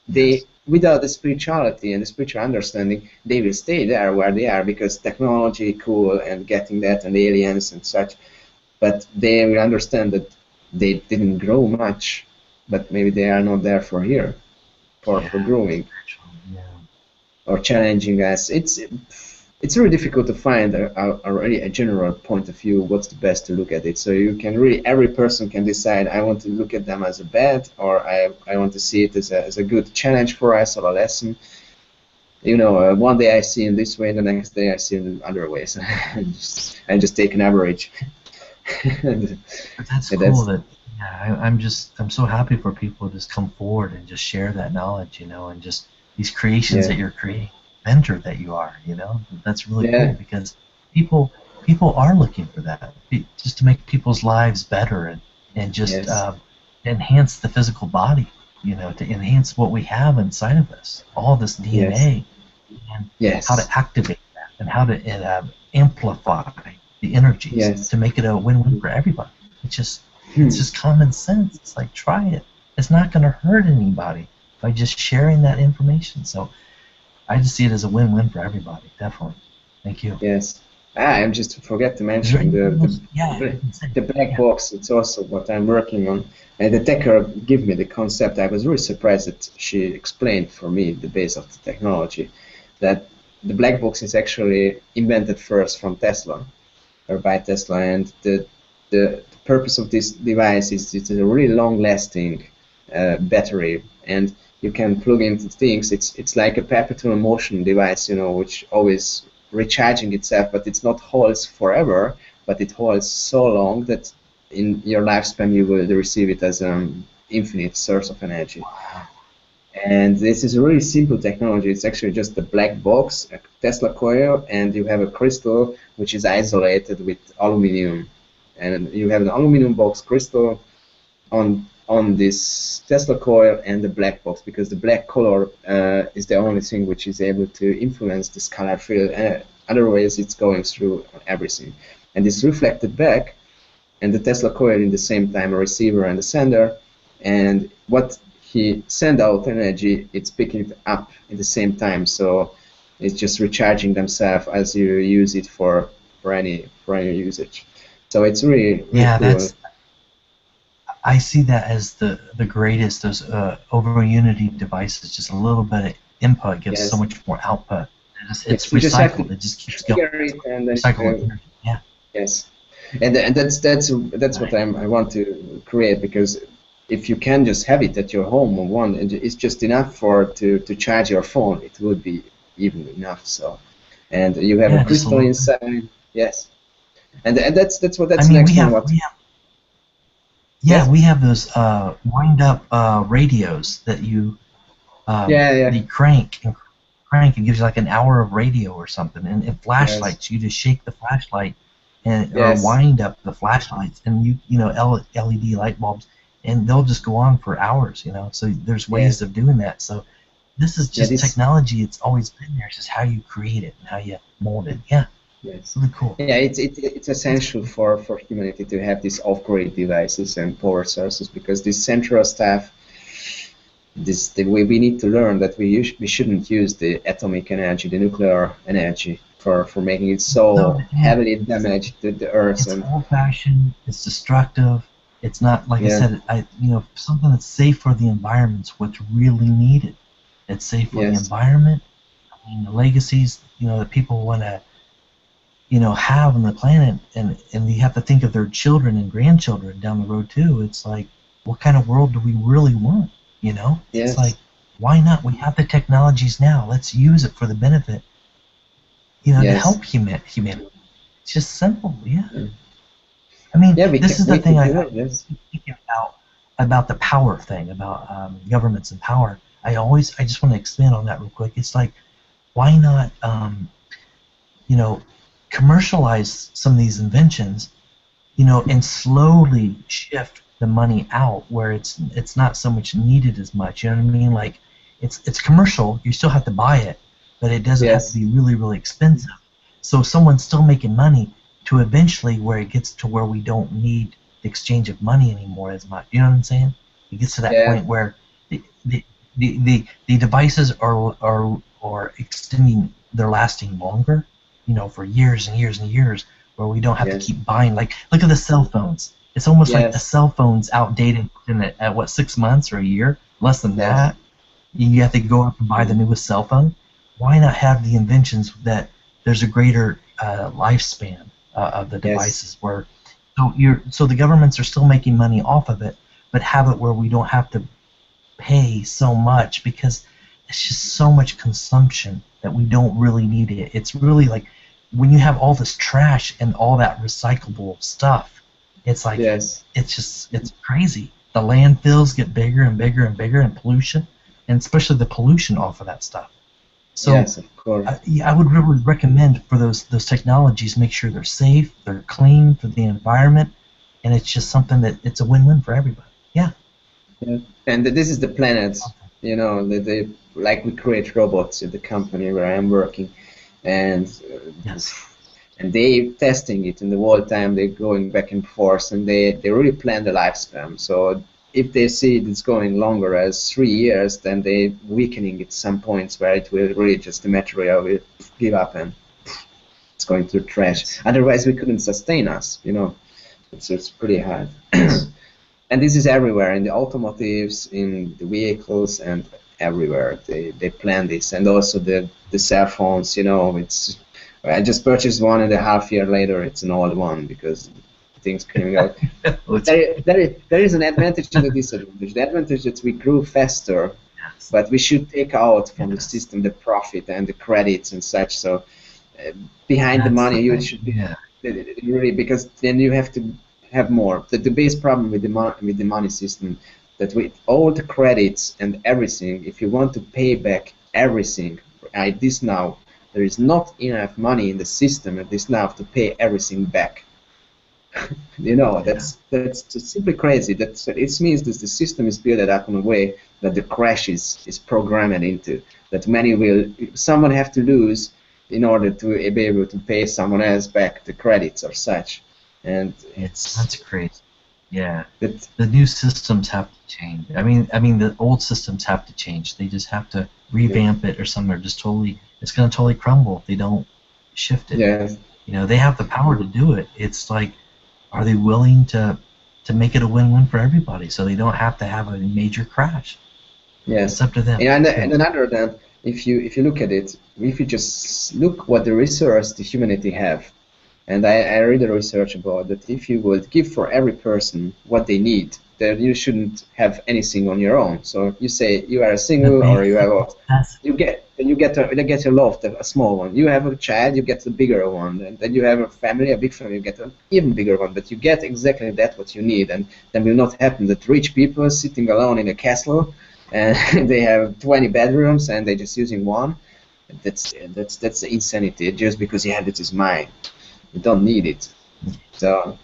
they without the spirituality and the spiritual understanding, they will stay there where they are, because technology cool and getting that and aliens and such. But they will understand that they didn't grow much, but maybe they are not there for here, for growing, or challenging us. It's really difficult to find already a general point of view. What's the best to look at it? So you can really, every person can decide. I want to look at them as a bad, or I want to see it as a good challenge for us, or a lesson. One day I see in this way, and the next day I see in other ways. I just take an average. But that's cool. I'm so happy for people to just come forward and just share that knowledge, and just these creations that you're creating, mentor that you are, that's really cool, because people are looking for that, just to make people's lives better and just enhance the physical body, to enhance what we have inside of us, all this DNA, and how to activate that, and how to amplify the energies to make it a win-win for everybody. It's just common sense. It's like, try it. It's not going to hurt anybody by just sharing that information. So I just see it as a win-win for everybody. Definitely. Thank you. Yes, I just forget to Is there mention anything else? Yeah, you can say. the black Yeah. box. It's also what I'm working on. And the techer gave me the concept. I was really surprised that she explained for me the base of the technology, that the black box is actually invented first from Tesla, or by Tesla, and the purpose of this device is it's a really long-lasting battery, and you can plug into things. It's like a perpetual motion device, which always recharging itself, but it's not holds forever, but it holds so long that in your lifespan you will receive it as an infinite source of energy. And this is a really simple technology. It's actually just a black box, a Tesla coil, and you have a crystal which is isolated with aluminum. And you have an aluminum box crystal on this Tesla coil and the black box, because the black color is the only thing which is able to influence the scalar field. Otherwise, it's going through everything. And it's reflected back, and the Tesla coil in the same time a receiver and a sender. And what he send out energy, it's picking it up in the same time. So it's just recharging themselves as you use it for any usage. So it's really Yeah, cool. I see that as the greatest. Those over Unity devices, just a little bit of input gives so Yes. much more output. It's You just have recycled. to It just keeps going. trigger it, and then Recycled energy. Yeah. yes, and that's what Right. I want to create, because if you can just have it at your home on one, and it's just enough to charge your phone, it would be even enough. So, and you have a Yeah, just a crystal little bit. inside. Yes, and that's I the mean, next one. What? Yes. we have those wind up radios that you Yeah. the crank and crank. It gives you like an hour of radio or something. And Yes. flashlights, you just shake the flashlight and or Yes. wind up the flashlights, and LED light bulbs, and they'll just go on for hours. So there's ways Yes. of doing that. So this is Yeah. just This. technology. It's always been there. It's just how you create it and how you mold it. Yeah, Yes. really cool. Yeah, it's essential for humanity to have these off-grid devices and power sources, because this central stuff, the way we need to learn that we shouldn't use the atomic energy, the nuclear energy, for making it So so heavily damaged to the earth. it's And old-fashioned. It's destructive. It's not, like I yeah, said. Something that's safe for the environment's what's really needed. It's safe for the yes, environment. I mean, the legacies, that people want to, have on the planet, and you have to think of their children and grandchildren down the road too. It's like, what kind of world do we really want? It's like, yes, why not? We have the technologies now. Let's use it for the benefit, to yes. help humanity. It's just simple. Yeah. I mean, Yeah, this is the we thing can I do it. Yes, keep thinking about the power thing, about governments and power. I just want to expand on that real quick. It's like, why not, you know, commercialize some of these inventions, and slowly shift the money out where it's not so much needed as much. You know what I mean? Like, it's commercial. You still have to buy it, but it doesn't have to yes, be really, really expensive. So someone's still making money to eventually where it gets to where we don't need the exchange of money anymore as much. You know what I'm saying? It gets to that yeah, point where the devices are extending, they're lasting longer, for years and years and years, where we don't have to yes, keep buying. Like, look at the cell phones. It's almost like the yes, cell phone's outdated at what, 6 months or a year, less than yes, that. You have to go out and buy the newest cell phone. Why not have the inventions that there's a greater lifespan of the yes, devices, where so the governments are still making money off of it, but have it where we don't have to pay so much, because it's just so much consumption that we don't really need it. It's really like, when you have all this trash and all that recyclable stuff, it's like, yes, it's crazy. The landfills get bigger and bigger and bigger, and pollution, and especially the pollution off of that stuff. So yes, of course. I would really recommend for those technologies, make sure they're safe, they're clean for the environment, and it's just something that it's a win-win for everybody. Yeah. Yeah. And this is the planet, like we create robots at the company where I'm working, and Yes. and they testing it, and the whole time they're going back and forth, and they really plan the lifespan. So if they see it's going longer as 3 years, then they weakening at some points where it will really just the material will give up, and it's going to trash. Otherwise, we couldn't sustain us. It's pretty hard. And this is everywhere, in the automotives, in the vehicles, and everywhere. They plan this, and also the cell phones. It's I just purchased one, and a half year later, it's an old one because things coming out. There is an advantage and a disadvantage. The advantage is that we grew faster, but we should take out from the system the profit and the credits and such. So behind the money, you should be really, because then you have to have more. The base problem with the money system, that with all the credits and everything, if you want to pay back everything at this now, there is not enough money in the system at this now to pay everything back. That's just simply crazy. It means that the system is built up in a way that the crash is programmed into. That someone have to lose in order to be able to pay someone else back the credits or such. And that's crazy. Yeah, the new systems have to change. I mean, the old systems have to change. They just have to revamp it, or something. It's going to totally crumble if they don't shift it. Yeah. They have the power to do it. It's like, are they willing to make it a win-win for everybody, so they don't have to have a major crash? Yes, it's up to them. And another than, if you look at it, if you just look what the resource the humanity have. And I read a research about that if you would give for every person what they need, then you shouldn't have anything on your own. So you say you are a single, or you have you get a loft, a small one. You have a child, you get a bigger one, and then you have a family, a big family, you get an even bigger one. But you get exactly that what you need, and then will not happen that rich people sitting alone in a castle, and they have 20 bedrooms and they're just using one. That's insanity. Just because he had it is mine. You don't need it. So,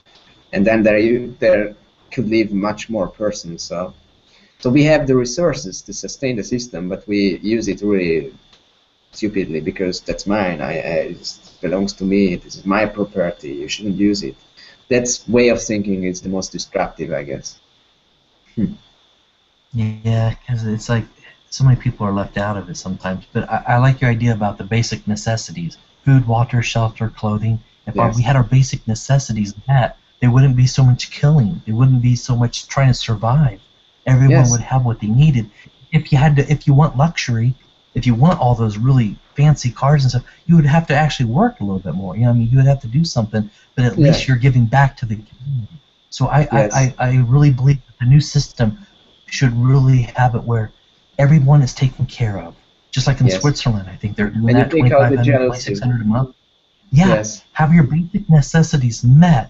and then there could live much more persons. So we have the resources to sustain the system, but we use it really stupidly because that's mine. It belongs to me. This is my property. You shouldn't use it. That way of thinking is the most destructive, I guess. Yeah, because it's like so many people are left out of it sometimes. But I like your idea about the basic necessities: food, water, shelter, clothing. If we had our basic necessities met, there wouldn't be so much killing. There wouldn't be so much trying to survive. Everyone would have what they needed. If you want luxury, if you want all those really fancy cars and stuff, you would have to actually work a little bit more. You would have to do something, but at least you're giving back to the community. So I really believe that the new system should really have it where everyone is taken care of. Just like in Switzerland, I think they're doing that, $2,500, $2,600 a month. Have your basic necessities met,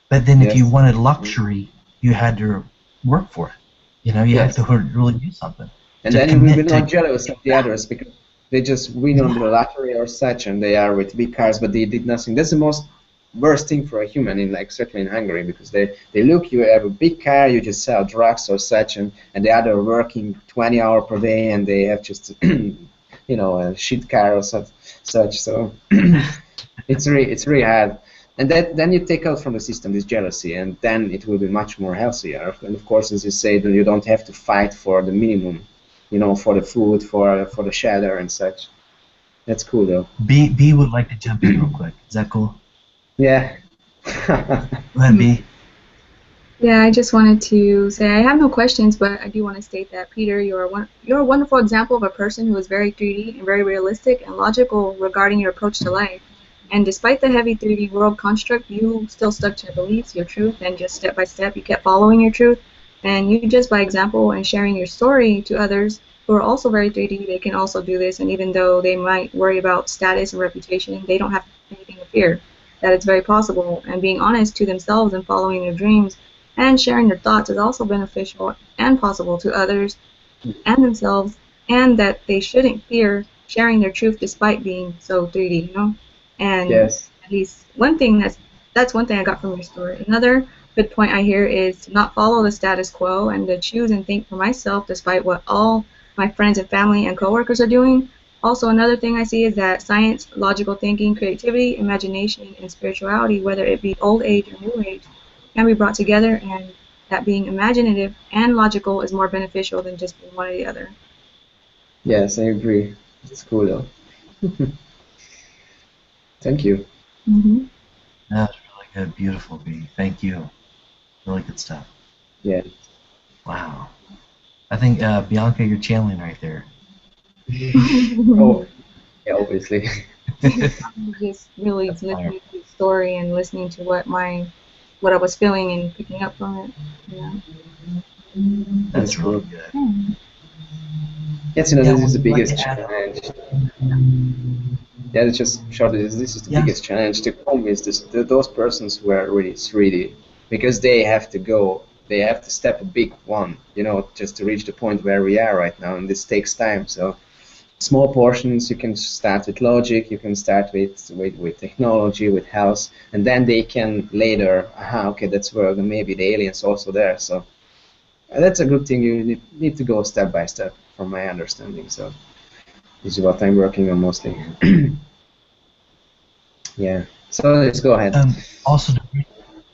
but then if you wanted luxury, you had to work for it. You had to really do something. And then you will be not jealous of the others because they just win on the lottery or such, and they are with big cars, but they did nothing. That's the most worst thing for a human, certainly in Hungary, because they look, you have a big car, you just sell drugs or such, and the other are working 20 hours per day, and they have just a shit car or such. So it's really hard. And then you take out from the system this jealousy, and then it will be much more healthier. And of course, as you say, then you don't have to fight for the minimum, for the food, for the shelter and such. That's cool, though. B would like to jump in real quick. Is that cool? Yeah. Go ahead, B. Yeah, I just wanted to say I have no questions, but I do want to state that, Peter, you're a wonderful example of a person who is very 3D and very realistic and logical regarding your approach to life. And despite the heavy 3D world construct, you still stuck to your beliefs, your truth, and just step by step you kept following your truth. And you just by example and sharing your story to others who are also very 3D, they can also do this. And even though they might worry about status and reputation, they don't have anything to fear. That it's very possible. And being honest to themselves and following their dreams and sharing their thoughts is also beneficial and possible to others and themselves, and that they shouldn't fear sharing their truth despite being so 3D, And at least one thing that's one thing I got from your story. Another good point I hear is to not follow the status quo and to choose and think for myself despite what all my friends and family and coworkers are doing. Also, another thing I see is that science, logical thinking, creativity, imagination, and spirituality, whether it be old age or new age, can be brought together, and that being imaginative and logical is more beneficial than just being one or the other. Yes, I agree. It's cool, though. Thank you. Mm-hmm. That was really good. Beautiful, B. Thank you. Really good stuff. Yeah. Wow. I think Bianca, you're channeling right there. Oh, yeah, obviously. Just really That's fire. listening to the story and listening to what I was feeling and picking up from it. Yeah. That's That's really cool. good. Hmm. Yes, Yeah, this is would the you like biggest to add? challenge. Yeah, it's just shortly, this is the Yeah. biggest challenge to convince those persons who are really 3D, because they have to go, they have to step a big one, just to reach the point where we are right now, and this takes time. So small portions, you can start with logic, you can start with technology, with health, and then they can later, okay, that's where maybe the aliens also there. So that's a good thing. You need to go step by step, from my understanding. So this is what I'm working on mostly. Yeah. So let's go ahead. Also,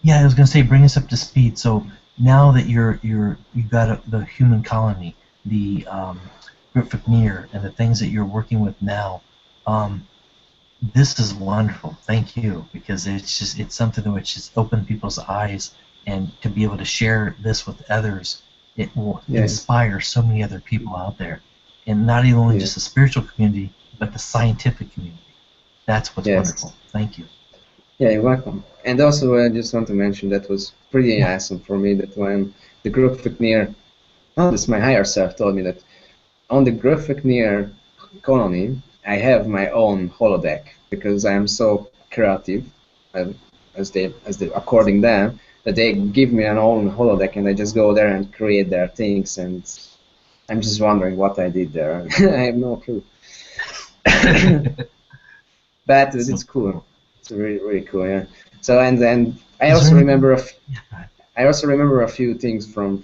yeah, I was gonna say, bring us up to speed. So now that you've got the human colony, the Griffinir, and the things that you're working with now, um, this is wonderful. Thank you, because it's something which has opened people's eyes, and to be able to share this with others, it will Yes. inspire so many other people out there, and not only Yeah. just the spiritual community, but the scientific community. That's what's Yes. wonderful. Thank you. Yeah, you're welcome. And also, I just want to mention that was pretty Yeah. awesome for me that when the Grufficknir, oh, this my higher self told me that on the Grufficknir colony, I have my own holodeck because I am so creative, uh, as they according them, that they give me an own holodeck and I just go there and create their things, and I'm just wondering what I did there. I have no clue. But So it's cool. It's really really cool. Yeah. So and I Is there also anything? remember Yeah, go ahead. I also remember a few things from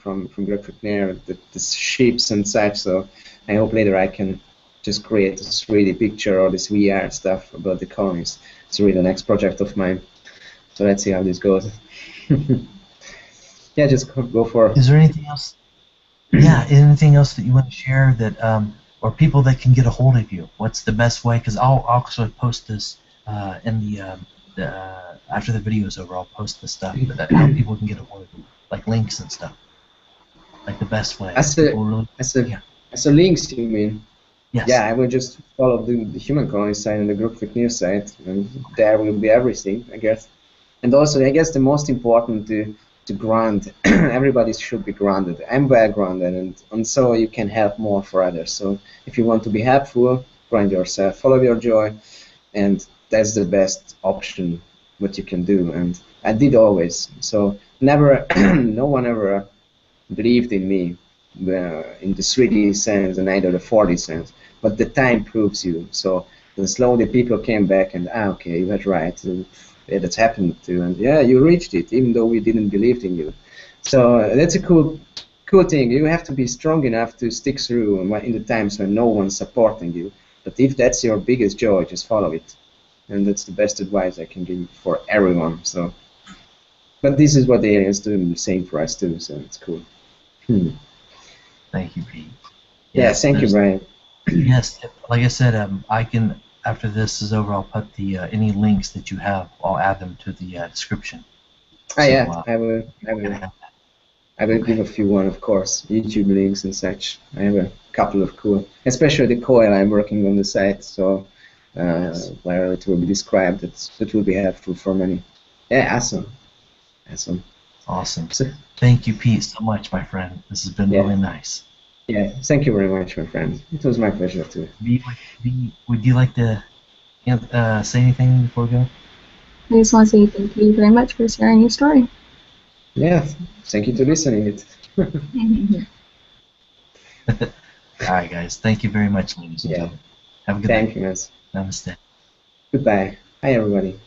Greg Nair, the ships and such. So I hope later I can just create this 3D picture or this VR stuff about the colonies. It's really the next project of mine. So let's see how this goes. Yeah, just go for. Is there anything else? Yeah, anything else that you want to share that, or people that can get a hold of you? What's the best way? Because I'll also post this in the after the video is over. I'll post the stuff that how people can get a hold of you, like links and stuff, like the best way. As a People really, as a yeah, as a links, you mean? Yeah, yes, I will just follow the human colony site and the group with news site, and there will be everything, I guess. And also, I guess the most important to ground, everybody should be grounded. I'm well grounded, and so you can help more for others. So if you want to be helpful, ground yourself, follow your joy, and that's the best option what you can do. And I did always. So never, no one ever believed in me in the 3D sense and neither the 4D sense. But the time proves you. So then slowly people came back and okay, you were right. Yeah, that's happened to, and yeah, you reached it even though we didn't believe in you. So that's a cool thing. You have to be strong enough to stick through in the times when no one's supporting you. But if that's your biggest joy, just follow it. And that's the best advice I can give for everyone. So, but this is what the aliens do the same for us too. So it's cool. thank you, Pete. Yeah, Yes, thank you, Brian. yes, like I said, I can after this is over, I'll put the any links that you have. I'll add them to the description. Ah, So yeah, people can have that. I will give Okay. a few one, of course, YouTube links and such. I have a couple of cool, especially the coil I'm working on the site, so Yes. where it will be described. That will be helpful for many. Yeah, awesome. Awesome. So, Thank you, Pete, so much, my friend. This has been yeah, really nice. yeah. Thank you very much, my friend. It was my pleasure too. Would you like to say anything before we go? I just want to say thank you very much for sharing your story. Yeah, thank you to listening it. All right, guys. Thank you very much, ladies and Yeah, gentlemen. Have a good night. thank you, man. Namaste. Goodbye. Hi, everybody.